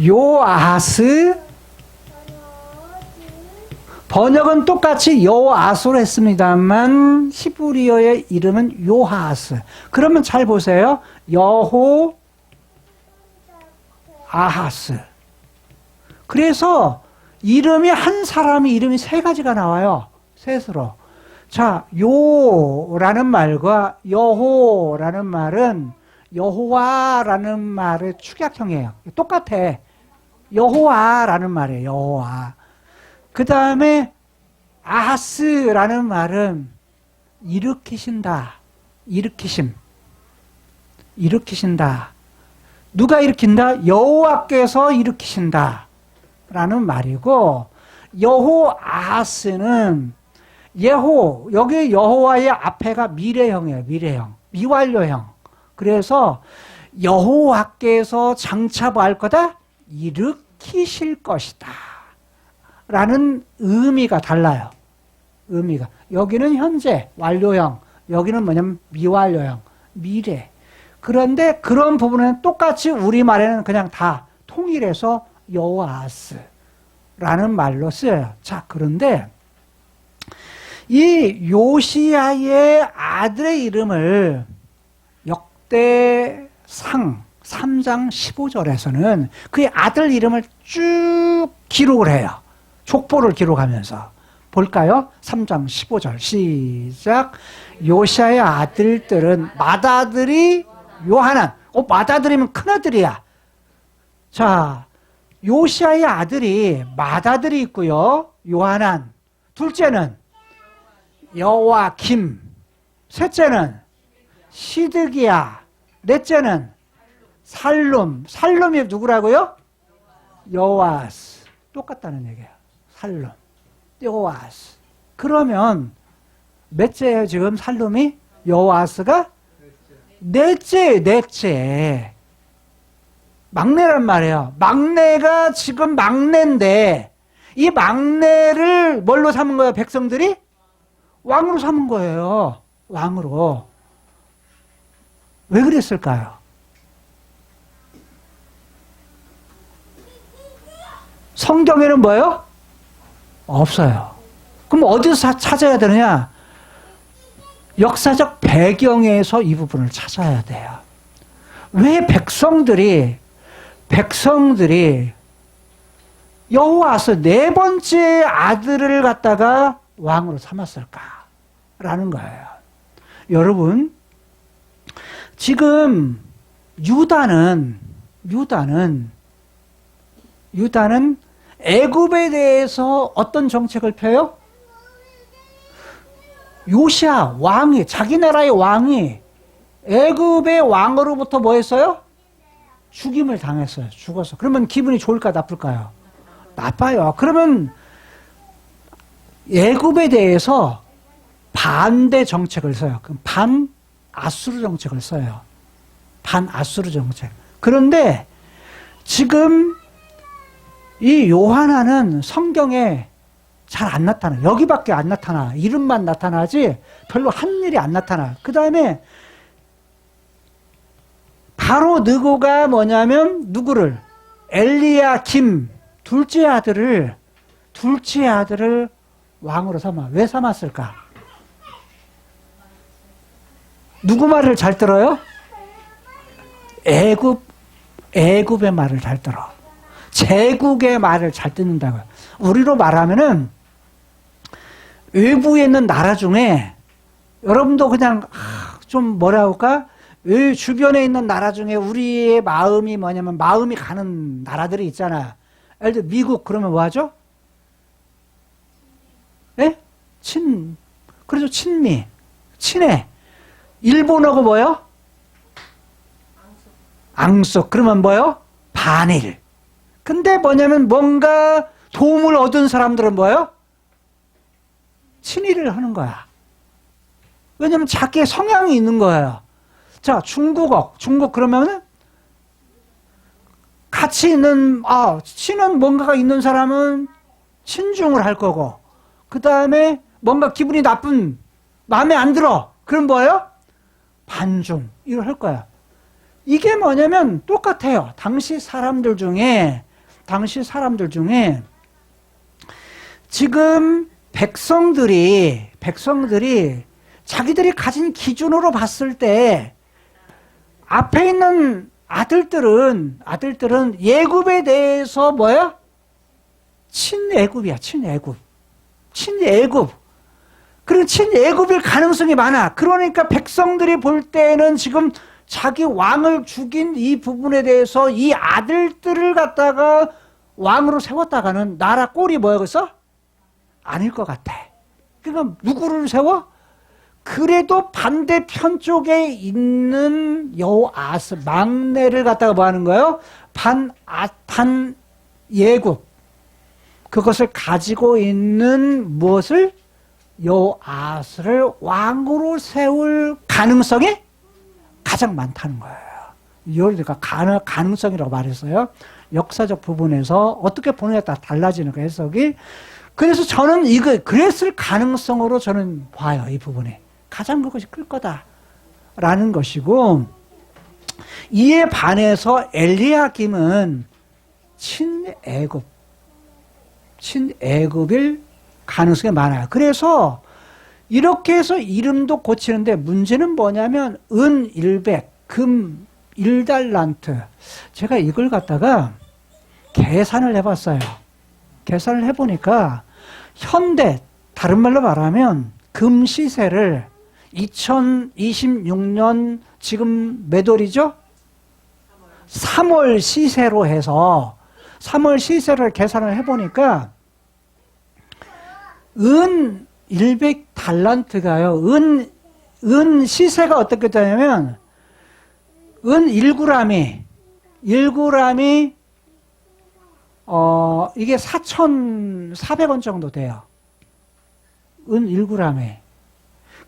요아하스, 번역은 똑같이 여호아스로 했습니다만 히브리어의 이름은 요하스. 그러면 잘 보세요. 여호아하스. 그래서 이름이 한 사람이 이름이 세 가지가 나와요. 셋으로. 자, 요라는 말과 여호라는 말은 여호와라는 말의 축약형이에요. 똑같아. 여호와라는 말이에요. 여호와. 그 다음에 아하스라는 말은 일으키신다. 일으키신다. 누가 일으킨다? 여호와께서 일으키신다. 라는 말이고 여호아스는 여기 여호와의 앞에가 미래형이에요. 미래형. 미완료형. 그래서 여호와께서 장차 뭐 할 거다? 일으키실 것이다. 라는 의미가 달라요. 의미가. 여기는 현재, 완료형. 여기는 뭐냐면 미완료형. 미래. 그런데 그런 부분은 똑같이 우리말에는 그냥 다 통일해서 여호아스라는 말로 쓰여요. 자, 그런데 이 요시야의 아들의 이름을 역대상 3장 15절에서는 그의 아들 이름을 쭉 기록을 해요. 족보를 기록하면서. 볼까요? 3장 15절 시작. 요시야의 아들들은 맏아들이 요하난. 맏아들이면 큰아들이야. 자, 요시야의 아들이 맏아들이 있고요. 요하난. 둘째는 여호와김. 셋째는 시드기야. 넷째는 살룸. 살룸이 누구라고요? 여호아스. 똑같다는 얘기예요. 살룸. 여호아스. 그러면 몇째예요 지금 살룸이? 여호아스가 넷째. 막내란 말이에요. 막내가 지금 막내인데 이 막내를 뭘로 삼은 거예요? 백성들이? 왕으로 삼은 거예요. 왕으로. 왜 그랬을까요? 성경에는 뭐예요? 없어요. 그럼 어디서 찾아야 되느냐? 역사적 배경에서 이 부분을 찾아야 돼요. 왜 백성들이 여호아스 네 번째 아들을 갖다가 왕으로 삼았을까라는 거예요. 여러분, 지금 유다는 애굽에 대해서 어떤 정책을 펴요? 요시야 왕이, 자기 나라의 왕이 애굽의 왕으로부터 뭐 했어요? 죽임을 당했어요. 죽었어. 그러면 기분이 좋을까 나쁠까요? 나빠요. 그러면 애굽에 대해서 반대 정책을 써요. 그럼 반아수르 정책을 써요. 반아수르 정책. 그런데 지금 이 요하나는 성경에 잘 안 나타나. 여기밖에 안 나타나. 이름만 나타나지 별로 한 일이 안 나타나. 그 다음에 바로 느고가 뭐냐면 누구를? 엘리야김 둘째 아들을 왕으로 삼아. 왜 삼았을까? 누구 말을 잘 들어요? 애굽의 말을 잘 들어. 제국의 말을 잘 듣는다고요. 우리로 말하면은 외부에 있는 나라 중에 여러분도 그냥 좀 뭐라 할까? 주변에 있는 나라 중에 우리의 마음이 뭐냐면 마음이 가는 나라들이 있잖아. 예를 들어 미국 그러면 뭐 하죠? 예? 그래서 친해. 일본어고 뭐요? 앙숙. 그러면 뭐요? 반일. 근데 뭐냐면 뭔가 도움을 얻은 사람들은 뭐예요? 친일을 하는 거야. 왜냐면 자기의 성향이 있는 거예요. 자, 중국 그러면은 같이 있는, 친은 뭔가가 있는 사람은 친중을 할 거고, 그 다음에 뭔가 기분이 나쁜, 마음에 안 들어. 그럼 뭐예요? 반중. 이걸 할 거야. 이게 뭐냐면 똑같아요. 당시 사람들 중에 지금 백성들이 자기들이 가진 기준으로 봤을 때 앞에 있는 아들들은 예굽에 대해서 뭐야? 친애굽이야, 친애굽. 그리고 친애굽일 가능성이 많아. 그러니까 백성들이 볼 때는 지금 자기 왕을 죽인 이 부분에 대해서 이 아들들을 갖다가 왕으로 세웠다가는 나라 꼴이 뭐였어? 아닐 것 같아. 그러니까 누구를 세워? 그래도 반대편 쪽에 있는 여호아스 막내를 갖다가 뭐 하는 거예요? 예굽 그것을 가지고 있는 무엇을? 여호아스를 왕으로 세울 가능성이 가장 많다는 거예요. 이걸 제가 가능성이라고 말했어요. 역사적 부분에서 어떻게 보느냐에 따라 달라지는 거 해석이. 그래서 저는 그랬을 가능성으로 저는 봐요. 이 부분에 가장 그것이 클 거다라는 것이고, 이에 반해서 엘리야김은 친애굽일 가능성이 많아요. 그래서 이렇게 해서 이름도 고치는데 문제는 뭐냐면 은 100, 금 1달란트. 제가 이걸 갖다가 계산을 해봤어요. 계산을 해보니까 현대, 다른 말로 말하면 금 시세를 2026년 지금 몇 월이죠? 3월 시세로 해서 3월 시세를 계산을 해보니까 은 100달란트가요. 은 시세가 어떻게 되냐면 은 1g이 이게 4,400원 정도 돼요. 은 1g에.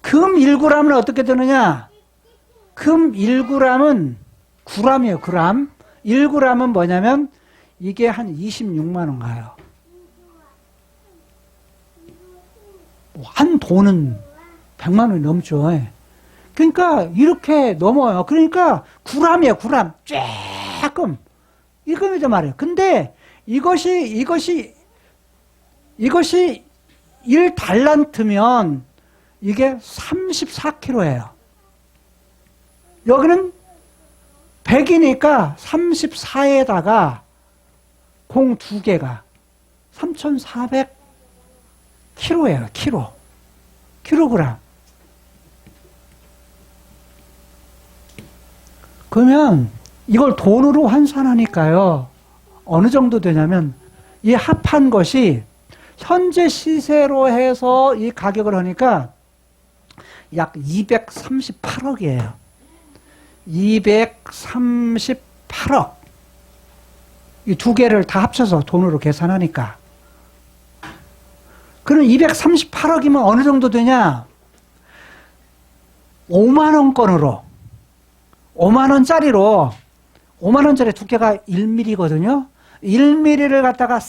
금 1g은 어떻게 되느냐? 금 1g은 g이에요, g. 1g은 뭐냐면 이게 한 26만 원 가요. 한 돈은 100만 원이 넘죠. 그러니까 이렇게 넘어요. 그러니까 g이에요, g. 조금. 이겁니다 말이에요. 근데 이것이 1달란트면 이게 34kg예요. 여기는 100이니까 34에다가 공 2개가 3,400kg예요. 킬로그램. 그러면 이걸 돈으로 환산하니까요. 어느 정도 되냐면 이 합한 것이 현재 시세로 해서 이 가격을 하니까 약 238억이에요. 238억. 이 두 개를 다 합쳐서 돈으로 계산하니까. 그럼 238억이면 어느 정도 되냐? 5만원권으로, 5만원짜리로, 5만원짜리 두께가 1mm거든요? 1mm를 갖다가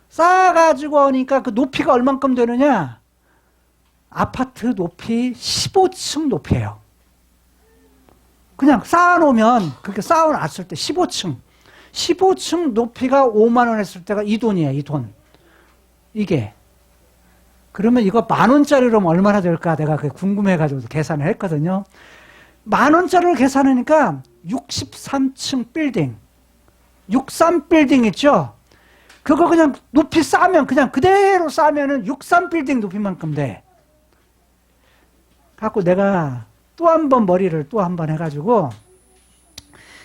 쌓아가지고 오니까 그 높이가 얼만큼 되느냐? 아파트 높이 15층 높이에요. 그냥 쌓아놓으면, 그렇게 쌓아놨을 때 15층. 15층 높이가 5만원 했을 때가 이 돈이에요, 이 돈. 이게. 그러면 이거 10,000원짜리로 얼마나 될까? 내가 궁금해가지고 계산을 했거든요. 10,000원짜리를 계산하니까 63층 빌딩. 63빌딩 있죠? 그거 그냥 높이 쌓으면, 그냥 그대로 쌓으면은 63빌딩 높이만큼 돼. 갖고 내가 또 한 번 머리를 또 한 번 해가지고,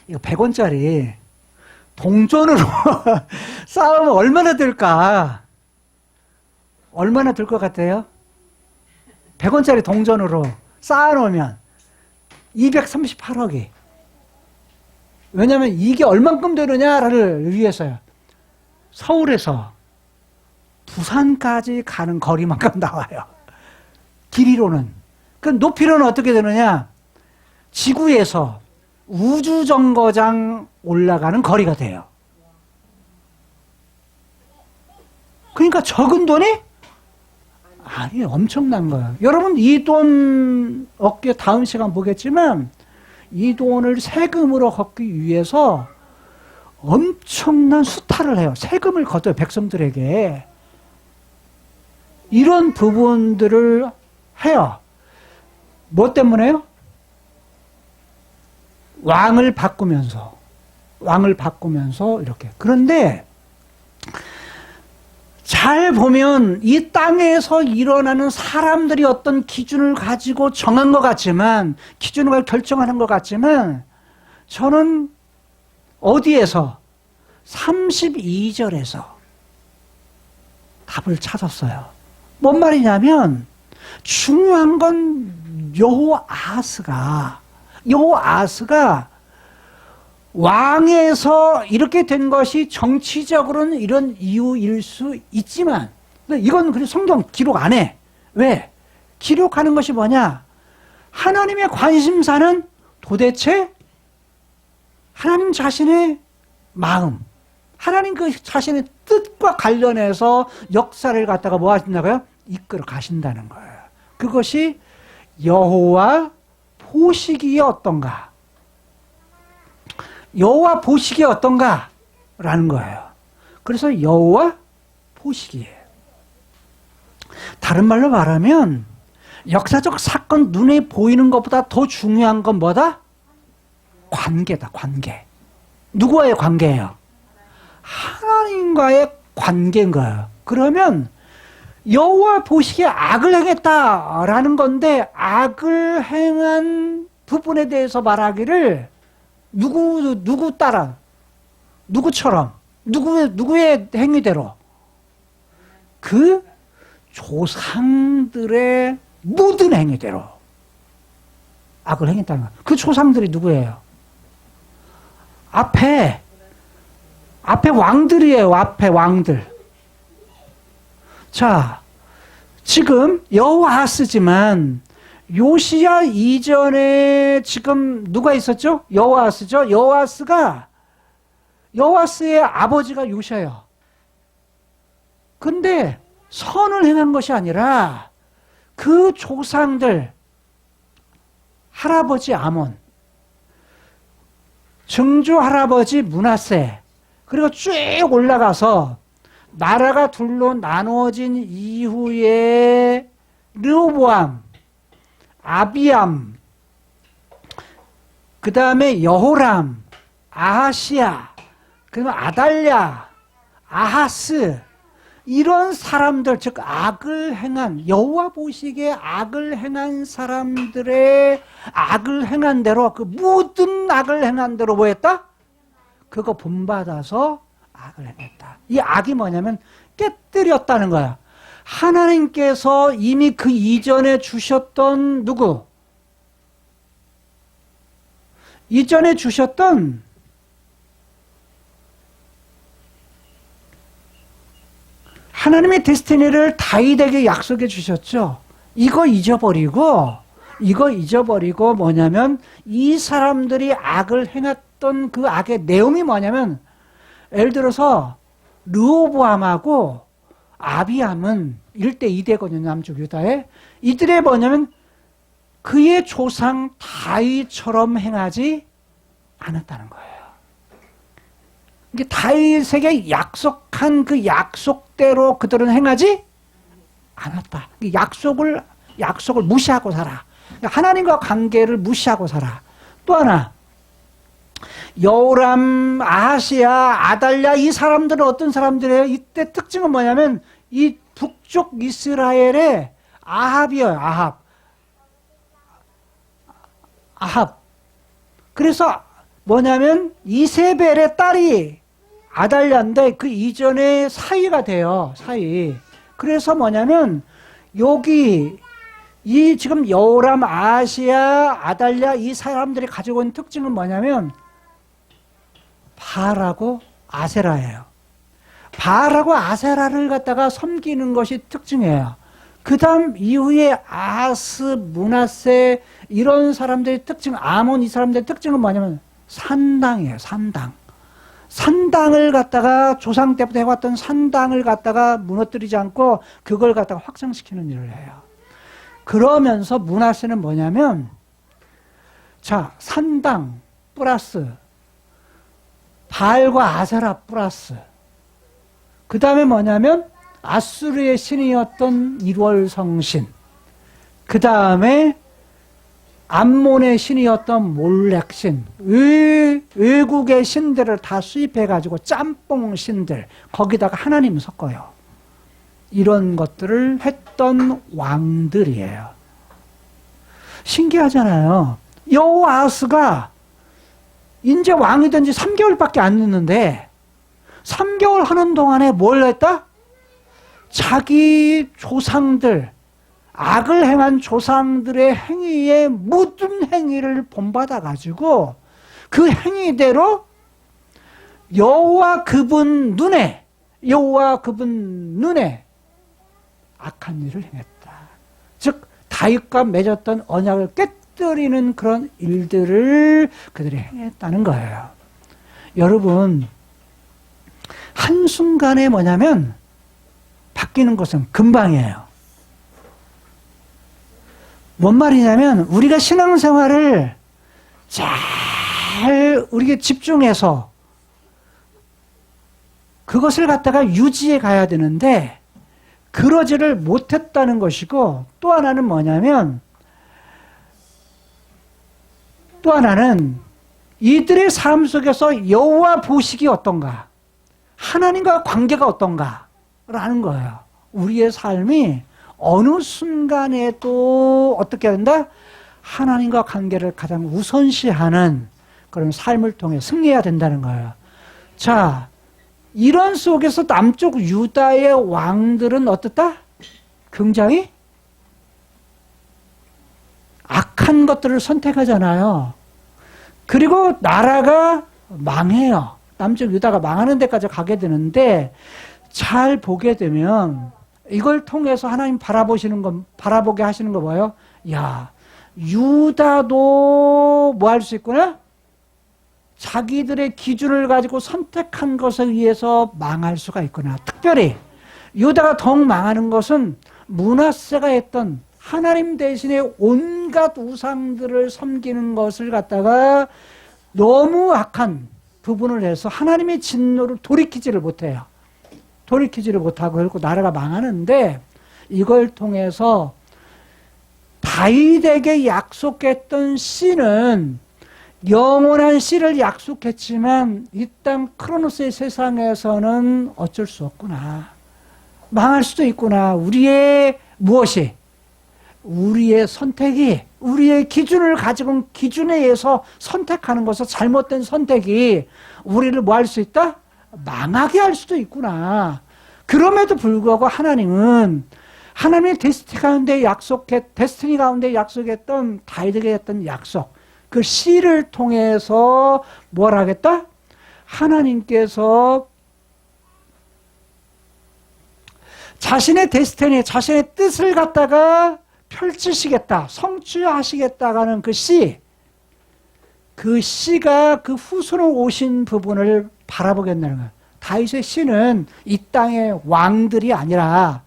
이거 100원짜리 동전으로 쌓으면 얼마나 들까? 얼마나 들 것 같아요? 100원짜리 동전으로 쌓아놓으면 238억이. 왜냐면 이게 얼만큼 되느냐를 위해서요. 서울에서 부산까지 가는 거리만큼 나와요. 길이로는. 그 높이로는 어떻게 되느냐? 지구에서 우주정거장 올라가는 거리가 돼요. 그러니까 적은 돈이? 아니, 엄청난 거예요. 여러분, 이 돈 얻기 다음 시간 보겠지만, 이 돈을 세금으로 걷기 위해서 엄청난 수탈을 해요. 세금을 걷어요, 백성들에게. 이런 부분들을 해요. 뭐 때문에요? 왕을 바꾸면서 이렇게. 그런데 잘 보면 이 땅에서 일어나는 사람들이 어떤 기준을 가지고 정한 것 같지만, 기준을 결정하는 것 같지만, 저는 어디에서? 32절에서 답을 찾았어요. 뭔 말이냐면, 중요한 건 여호아스가 왕에서 이렇게 된 것이 정치적으로는 이런 이유일 수 있지만, 근데 이건 그냥 성경 기록 안 해. 왜? 기록하는 것이 뭐냐? 하나님의 관심사는 도대체 하나님 자신의 마음, 하나님 그 자신의 뜻과 관련해서 역사를 갖다가 뭐 하신다고요? 이끌어 가신다는 거예요. 그것이 여호와 보시기에 어떤가? 여호와 보시기에 어떤가라는 거예요. 그래서 여호와 보시기에. 다른 말로 말하면 역사적 사건 눈에 보이는 것보다 더 중요한 건 뭐다? 관계다, 관계. 누구와의 관계예요? 하나님과의 관계인 거예요. 그러면 여호와 보시기에 악을 행했다라는 건데, 악을 행한 부분에 대해서 말하기를 누구 따라, 누구처럼, 누구의 행위대로, 그 조상들의 모든 행위대로 악을 행했다는 거예요. 그 조상들이 누구예요? 앞에 왕들이에요. 앞에 왕들. 자, 지금 여호아하스지만 요시야 이전에 지금 누가 있었죠? 여호아하스죠. 여호아하스의 아버지가 요시야예요. 근데 선을 행한 것이 아니라 그 조상들, 할아버지 아몬, 증조 할아버지 므낫세, 그리고 쭉 올라가서 나라가 둘로 나누어진 이후에 르호보암, 아비암, 그 다음에 여호람, 아하시야, 그리고 아달랴, 아하스, 이런 사람들, 즉 악을 행한, 여호와 보시기에 악을 행한 사람들의 악을 행한 대로, 그 모든 악을 행한 대로 뭐 했다? 그거 본받아서 악을 행했다. 이 악이 뭐냐면 깨뜨렸다는 거야. 하나님께서 이미 그 이전에 주셨던 누구? 이전에 주셨던 하나님의 데스티니를 다윗에게 약속해 주셨죠. 이거 잊어버리고 뭐냐면 이 사람들이 악을 행했던 그 악의 내용이 뭐냐면, 예를 들어서 르호보암하고 아비암은 1대 2대거든요. 남쪽 유다에. 이들의 뭐냐면 그의 조상 다윗처럼 행하지 않았다는 거예요. 이게 다윗에게 약속한 그 약속대로 그들은 행하지 않았다. 약속을 무시하고 살아. 하나님과 관계를 무시하고 살아. 또 하나, 여호람, 아하시야, 아달랴, 이 사람들은 어떤 사람들이에요? 이때 특징은 뭐냐면 이 북쪽 이스라엘의 아합이에요. 아합. 그래서 뭐냐면 이세벨의 딸이 아달랴인데 그 이전에 사위가 돼요. 사위. 그래서 뭐냐면 여기 이 지금 여호람, 아하시야, 아달랴 이 사람들이 가지고 있는 특징은 뭐냐면 바알하고 아세라예요. 바알하고 아세라를 갖다가 섬기는 것이 특징이에요. 그 다음 이후에 아하스, 므낫세 이런 사람들의 특징, 아몬 이 사람들의 특징은 뭐냐면 산당이에요. 산당을 갖다가 조상 때부터 해왔던 산당을 갖다가 무너뜨리지 않고 그걸 갖다가 확장시키는 일을 해요. 그러면서 므낫세는 뭐냐면, 자, 산당 플러스 바알과 아세라 플러스 그 다음에 뭐냐면 아수르의 신이었던 일월성신, 그 다음에 암몬의 신이었던 몰렉신, 외국의 신들을 다 수입해가지고 짬뽕 신들, 거기다가 하나님 섞어요. 이런 것들을 했던 왕들이에요. 신기하잖아요. 여호아하스가 이제 왕이 된 지 3개월밖에 안 됐는데 3개월 하는 동안에 뭘 했다? 자기 조상들, 악을 행한 조상들의 행위의 모든 행위를 본받아가지고 그 행위대로 여호와 그분 눈에 악한 일을 행했다. 즉 다윗과 맺었던 언약을 깨뜨리는 그런 일들을 그들이 행했다는 거예요. 여러분, 한순간에 뭐냐면 바뀌는 것은 금방이에요. 뭔 말이냐면 우리가 신앙생활을 잘 우리가 집중해서 그것을 갖다가 유지해 가야 되는데 그러지를 못했다는 것이고, 또 하나는 뭐냐면 이들의 삶 속에서 여호와 보시기 어떤가, 하나님과 관계가 어떤가라는 거예요. 우리의 삶이 어느 순간에도 어떻게 된다? 하나님과 관계를 가장 우선시하는 그런 삶을 통해 승리해야 된다는 거예요. 자, 이런 속에서 남쪽 유다의 왕들은 어떻다? 굉장히 악한 것들을 선택하잖아요. 그리고 나라가 망해요. 남쪽 유다가 망하는 데까지 가게 되는데 잘 보게 되면 이걸 통해서 하나님 바라보게 하시는 거 뭐예요? 야, 유다도 뭐 할 수 있구나? 자기들의 기준을 가지고 선택한 것에 의해서 망할 수가 있구나. 특별히 유다가 더욱 망하는 것은 므낫세가 했던 하나님 대신에 온갖 우상들을 섬기는 것을 갖다가 너무 악한 부분을 해서 하나님의 진노를 돌이키지를 못해요. 돌이키지를 못하고 그리고 나라가 망하는데, 이걸 통해서 다윗에게 약속했던 씨는 영원한 씨를 약속했지만 이 땅 크로노스의 세상에서는 어쩔 수 없구나. 망할 수도 있구나. 우리의 무엇이? 우리의 선택이, 우리의 기준을 가지고 기준에 의해서 선택하는 것은 잘못된 선택이 우리를 뭐 할 수 있다? 망하게 할 수도 있구나. 그럼에도 불구하고 하나님은 하나님의 데스티니 가운데 약속했던 다윗에게 했던 약속, 그 씨를 통해서 뭘 하겠다? 하나님께서 자신의 데스티니, 자신의 뜻을 갖다가 펼치시겠다, 성취하시겠다가는 그 씨, 그 씨가 그 후손으로 오신 부분을 바라보겠다는 거예요. 다윗의 씨는 이 땅의 왕들이 아니라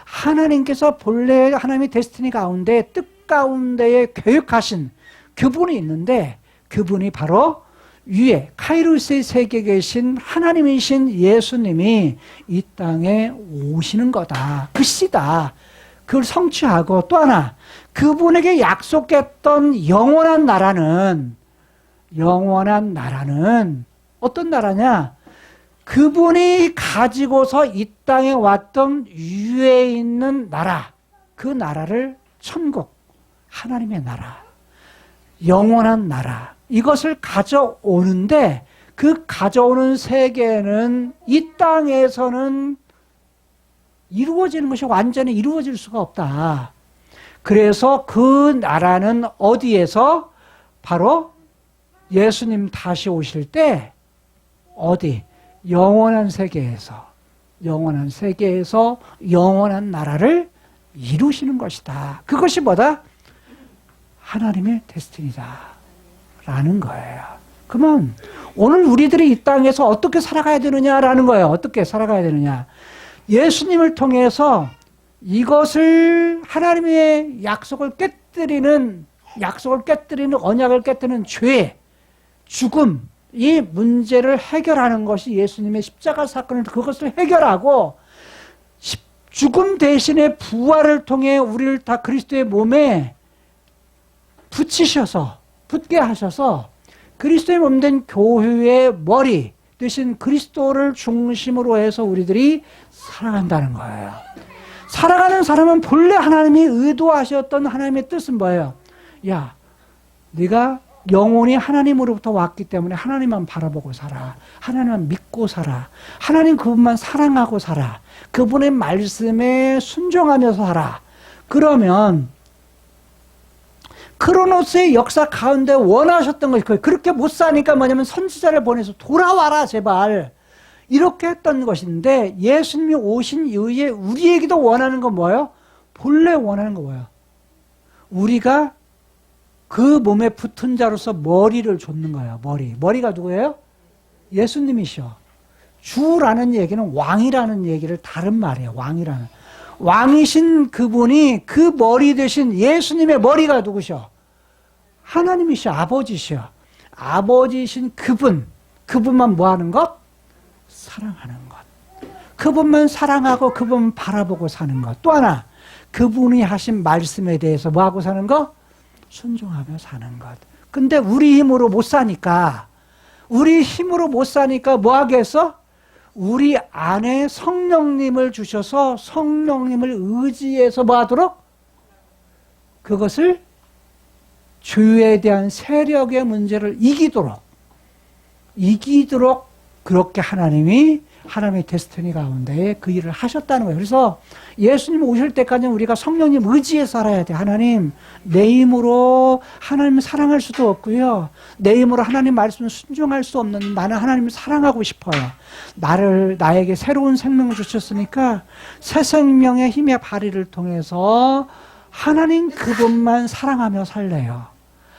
하나님께서 본래 하나님의 데스티니 가운데, 뜻 가운데에 계획하신 그분이 있는데, 그분이 바로 위에 카이로스의 세계에 계신 하나님이신 예수님이 이 땅에 오시는 거다. 그 씨다. 그걸 성취하고, 또 하나 그분에게 약속했던 영원한 나라는 어떤 나라냐? 그분이 가지고서 이 땅에 왔던 위에 있는 나라, 그 나라를 천국, 하나님의 나라, 영원한 나라, 이것을 가져오는데, 그 가져오는 세계는 이 땅에서는 이루어지는 것이 완전히 이루어질 수가 없다. 그래서 그 나라는 어디에서? 바로 예수님 다시 오실 때 어디? 영원한 세계에서 영원한 나라를 이루시는 것이다. 그것이 뭐다? 하나님의 데스티니다 라는 거예요. 그러면 오늘 우리들이 이 땅에서 어떻게 살아가야 되느냐라는 거예요. 어떻게 살아가야 되느냐? 예수님을 통해서 이것을 하나님의 약속을 깨뜨리는 언약을 깨뜨리는 죄, 죽음, 이 문제를 해결하는 것이 예수님의 십자가 사건을, 그것을 해결하고 죽음 대신에 부활을 통해 우리를 다 그리스도의 몸에 붙게 하셔서 그리스도의 몸된 교회의 머리 대신 그리스도를 중심으로 해서 우리들이 살아간다는 거예요. 살아가는 사람은 본래 하나님이 의도하셨던 하나님의 뜻은 뭐예요? 야, 네가 영혼이 하나님으로부터 왔기 때문에 하나님만 바라보고 살아. 하나님만 믿고 살아. 하나님 그분만 사랑하고 살아. 그분의 말씀에 순종하면서 살아. 그러면 크로노스의 역사 가운데 원하셨던 것이, 그렇게 못 사니까 뭐냐면 선지자를 보내서 돌아와라 제발, 이렇게 했던 것인데, 예수님이 오신 이후에 우리에게도 원하는 건 뭐예요? 본래 원하는 거 뭐예요? 우리가 그 몸에 붙은 자로서 머리를 좇는 거예요. 머리가 누구예요? 예수님이셔. 주라는 얘기는 왕이라는 얘기를 다른 말이에요. 왕이신 그분이 그 머리 대신 예수님의 머리가 누구셔? 하나님이셔. 아버지셔. 아버지신 그분만 뭐 하는 것? 사랑하는 것. 그분만 사랑하고 그분 바라보고 사는 것. 또 하나, 그분이 하신 말씀에 대해서 뭐 하고 사는 것? 순종하며 사는 것. 근데 우리 힘으로 못 사니까 뭐 하게 했어? 우리 안에 성령님을 주셔서 성령님을 의지해서 뭐 하도록? 그것을 죄에 대한 세력의 문제를 이기도록 그렇게 하나님이 하나님의 데스티니 가운데 그 일을 하셨다는 거예요. 그래서 예수님 오실 때까지는 우리가 성령님 의지에 살아야 돼. 하나님, 내 힘으로 하나님을 사랑할 수도 없고요. 내 힘으로 하나님 말씀을 순종할 수 없는 나는 하나님을 사랑하고 싶어요. 나에게 새로운 생명을 주셨으니까 새 생명의 힘의 발휘를 통해서 하나님 그분만 사랑하며 살래요.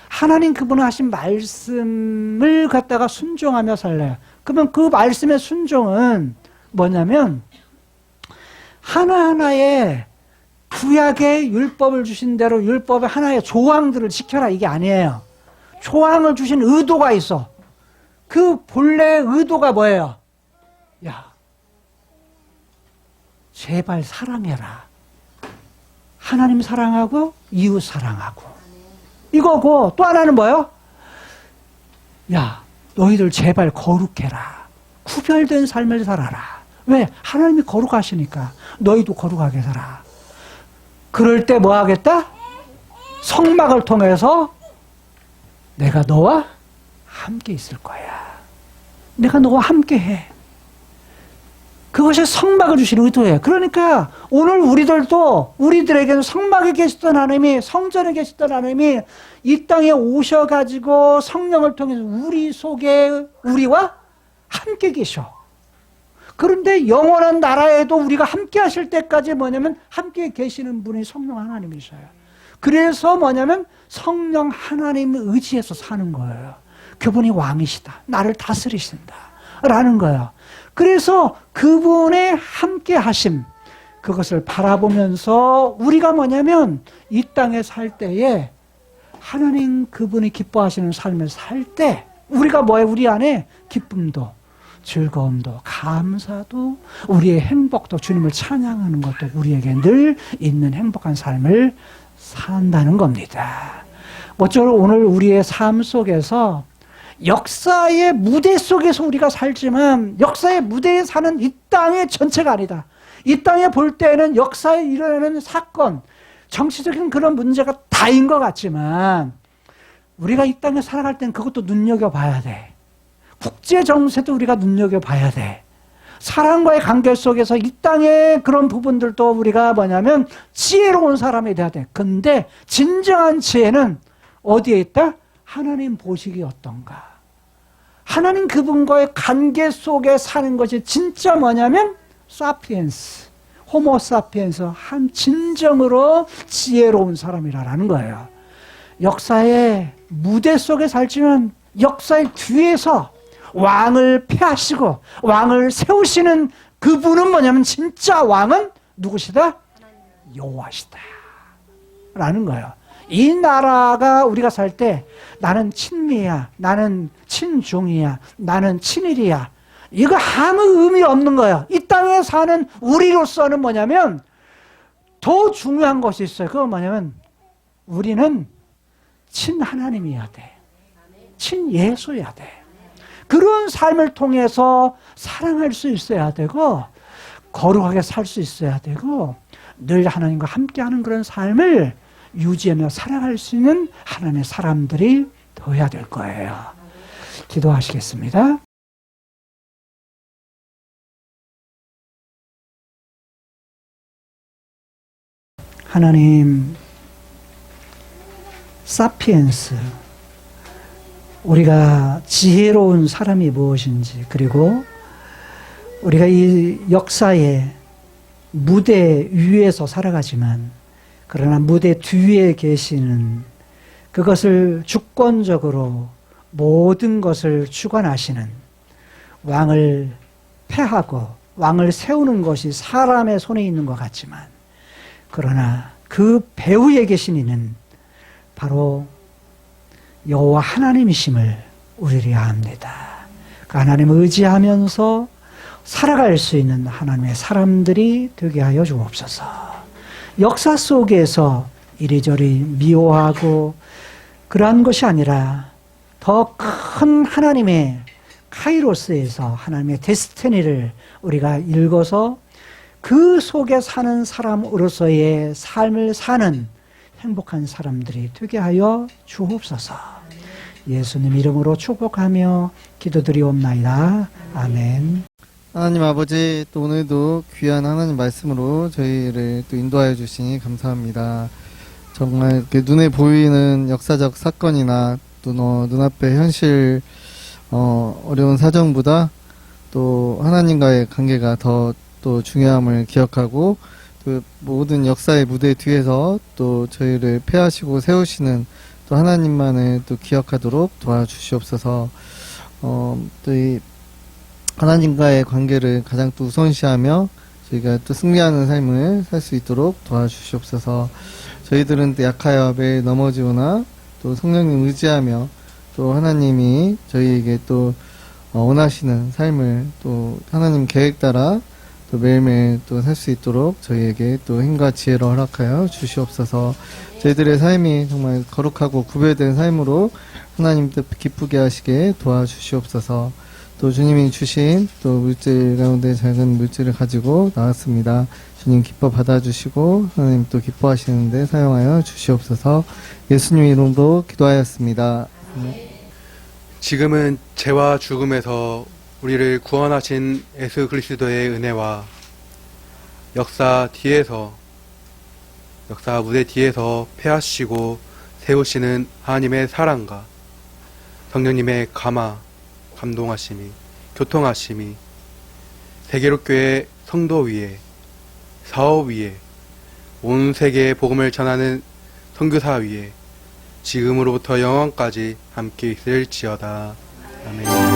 하나님 그분 하신 말씀을 갖다가 순종하며 살래요. 그러면 그 말씀의 순종은 뭐냐면 하나하나의 구약의 율법을 주신 대로 율법의 하나의 조항들을 지켜라 이게 아니에요. 조항을 주신 의도가 있어. 그 본래 의도가 뭐예요? 야, 제발 사랑해라. 하나님 사랑하고 이웃 사랑하고 이거고 또 하나는 뭐예요? 야, 너희들 제발 거룩해라. 구별된 삶을 살아라. 왜? 하나님이 거룩하시니까 너희도 거룩하게 살아. 그럴 때 뭐 하겠다? 성막을 통해서 내가 너와 함께 있을 거야. 내가 너와 함께 해. 그것이 성막을 주신 의도예요. 그러니까 오늘 우리들에게는 성막에 계시던 하나님이, 성전에 계시던 하나님이 이 땅에 오셔가지고 성령을 통해서 우리 속에 우리와 함께 계셔. 그런데 영원한 나라에도 우리가 함께 하실 때까지 뭐냐면 함께 계시는 분이 성령 하나님이셔요. 그래서 뭐냐면 성령 하나님을 의지해서 사는 거예요. 그분이 왕이시다. 나를 다스리신다. 라는 거예요. 그래서 그분의 함께 하심, 그것을 바라보면서 우리가 뭐냐면 이 땅에 살 때에 하나님 그분이 기뻐하시는 삶을 살 때 우리가 뭐예요? 우리 안에 기쁨도 즐거움도 감사도 우리의 행복도 주님을 찬양하는 것도 우리에게 늘 있는 행복한 삶을 산다는 겁니다. 모쪼록 오늘 우리의 삶 속에서 역사의 무대 속에서 우리가 살지만 역사의 무대에 사는 이 땅의 전체가 아니다. 이 땅에 볼 때는 역사에 일어나는 사건, 정치적인 그런 문제가 다인 것 같지만 우리가 이 땅에 살아갈 땐 그것도 눈여겨봐야 돼. 국제 정세도 우리가 눈여겨봐야 돼. 사람과의 관계 속에서 이 땅의 그런 부분들도 우리가 뭐냐면 지혜로운 사람이 돼야 돼. 근데 진정한 지혜는 어디에 있다? 하나님 보시기 어떤가? 하나님 그분과의 관계 속에 사는 것이 진짜 뭐냐면 사피엔스, 호모 사피엔스, 한 진정으로 지혜로운 사람이라는 거예요. 역사의 무대 속에 살지만 역사의 뒤에서 왕을 폐하시고 왕을 세우시는 그분은 뭐냐면 진짜 왕은 누구시다? 여호와시다 라는 거예요. 이 나라가 우리가 살 때 나는 친미야, 나는 친중이야, 나는 친일이야, 이거 아무 의미 없는 거예요. 이 땅에 사는 우리로서는 뭐냐면 더 중요한 것이 있어요. 그건 뭐냐면 우리는 친하나님이어야 돼. 친예수여야 돼. 그런 삶을 통해서 사랑할 수 있어야 되고 거룩하게 살 수 있어야 되고 늘 하나님과 함께하는 그런 삶을 유지하며 살아갈 수 있는 하나님의 사람들이 되어야 될 거예요. 기도하시겠습니다. 하나님, 사피엔스, 우리가 지혜로운 사람이 무엇인지, 그리고 우리가 이 역사의 무대 위에서 살아가지만 그러나 무대 뒤에 계시는 그것을 주권적으로 모든 것을 주관하시는 왕을 폐하고 왕을 세우는 것이 사람의 손에 있는 것 같지만 그러나 그 배후에 계신 이는 바로 여호와 하나님이심을 우리들이 압니다. 그 하나님을 의지하면서 살아갈 수 있는 하나님의 사람들이 되게 하여 주옵소서. 역사 속에서 이리저리 미워하고 그러한 것이 아니라 더 큰 하나님의 카이로스에서 하나님의 데스티니를 우리가 읽어서 그 속에 사는 사람으로서의 삶을 사는 행복한 사람들이 되게 하여 주옵소서. 예수님 이름으로 축복하며 기도드리옵나이다. 아멘. 하나님 아버지, 또 오늘도 귀한 하나님 말씀으로 저희를 또 인도하여 주시니 감사합니다. 정말 이렇게 눈에 보이는 역사적 사건이나 또 눈앞의 현실 어려운 사정보다 또 하나님과의 관계가 더 또 중요함을 기억하고 그 모든 역사의 무대 뒤에서 또 저희를 폐하시고 세우시는 또 하나님만을 또 기억하도록 도와주시옵소서. 또 이 하나님과의 관계를 가장 또 우선시하며 저희가 또 승리하는 삶을 살 수 있도록 도와주시옵소서. 저희들은 또 약하여 매일 넘어지거나 또 성령님 의지하며 또 하나님이 저희에게 또 원하시는 삶을 또 하나님 계획 따라 또 매일매일 또 살 수 있도록 저희에게 또 힘과 지혜를 허락하여 주시옵소서. 저희들의 삶이 정말 거룩하고 구별된 삶으로 하나님 뜻 기쁘게 하시게 도와주시옵소서. 또 주님이 주신 또 물질 가운데 작은 물질을 가지고 나왔습니다. 주님 기뻐 받아주시고 하나님 또 기뻐하시는데 사용하여 주시옵소서. 예수님 이름으로 기도하였습니다. 지금은 죄와 죽음에서 우리를 구원하신 예수 그리스도의 은혜와 역사 무대 뒤에서 폐하시고 세우시는 하나님의 사랑과 성령님의 감동하심이, 교통하심이 세계로교회 성도 위에, 사업 위에, 온 세계에 복음을 전하는 선교사 위에 지금으로부터 영원까지 함께 있을지어다. 아멘.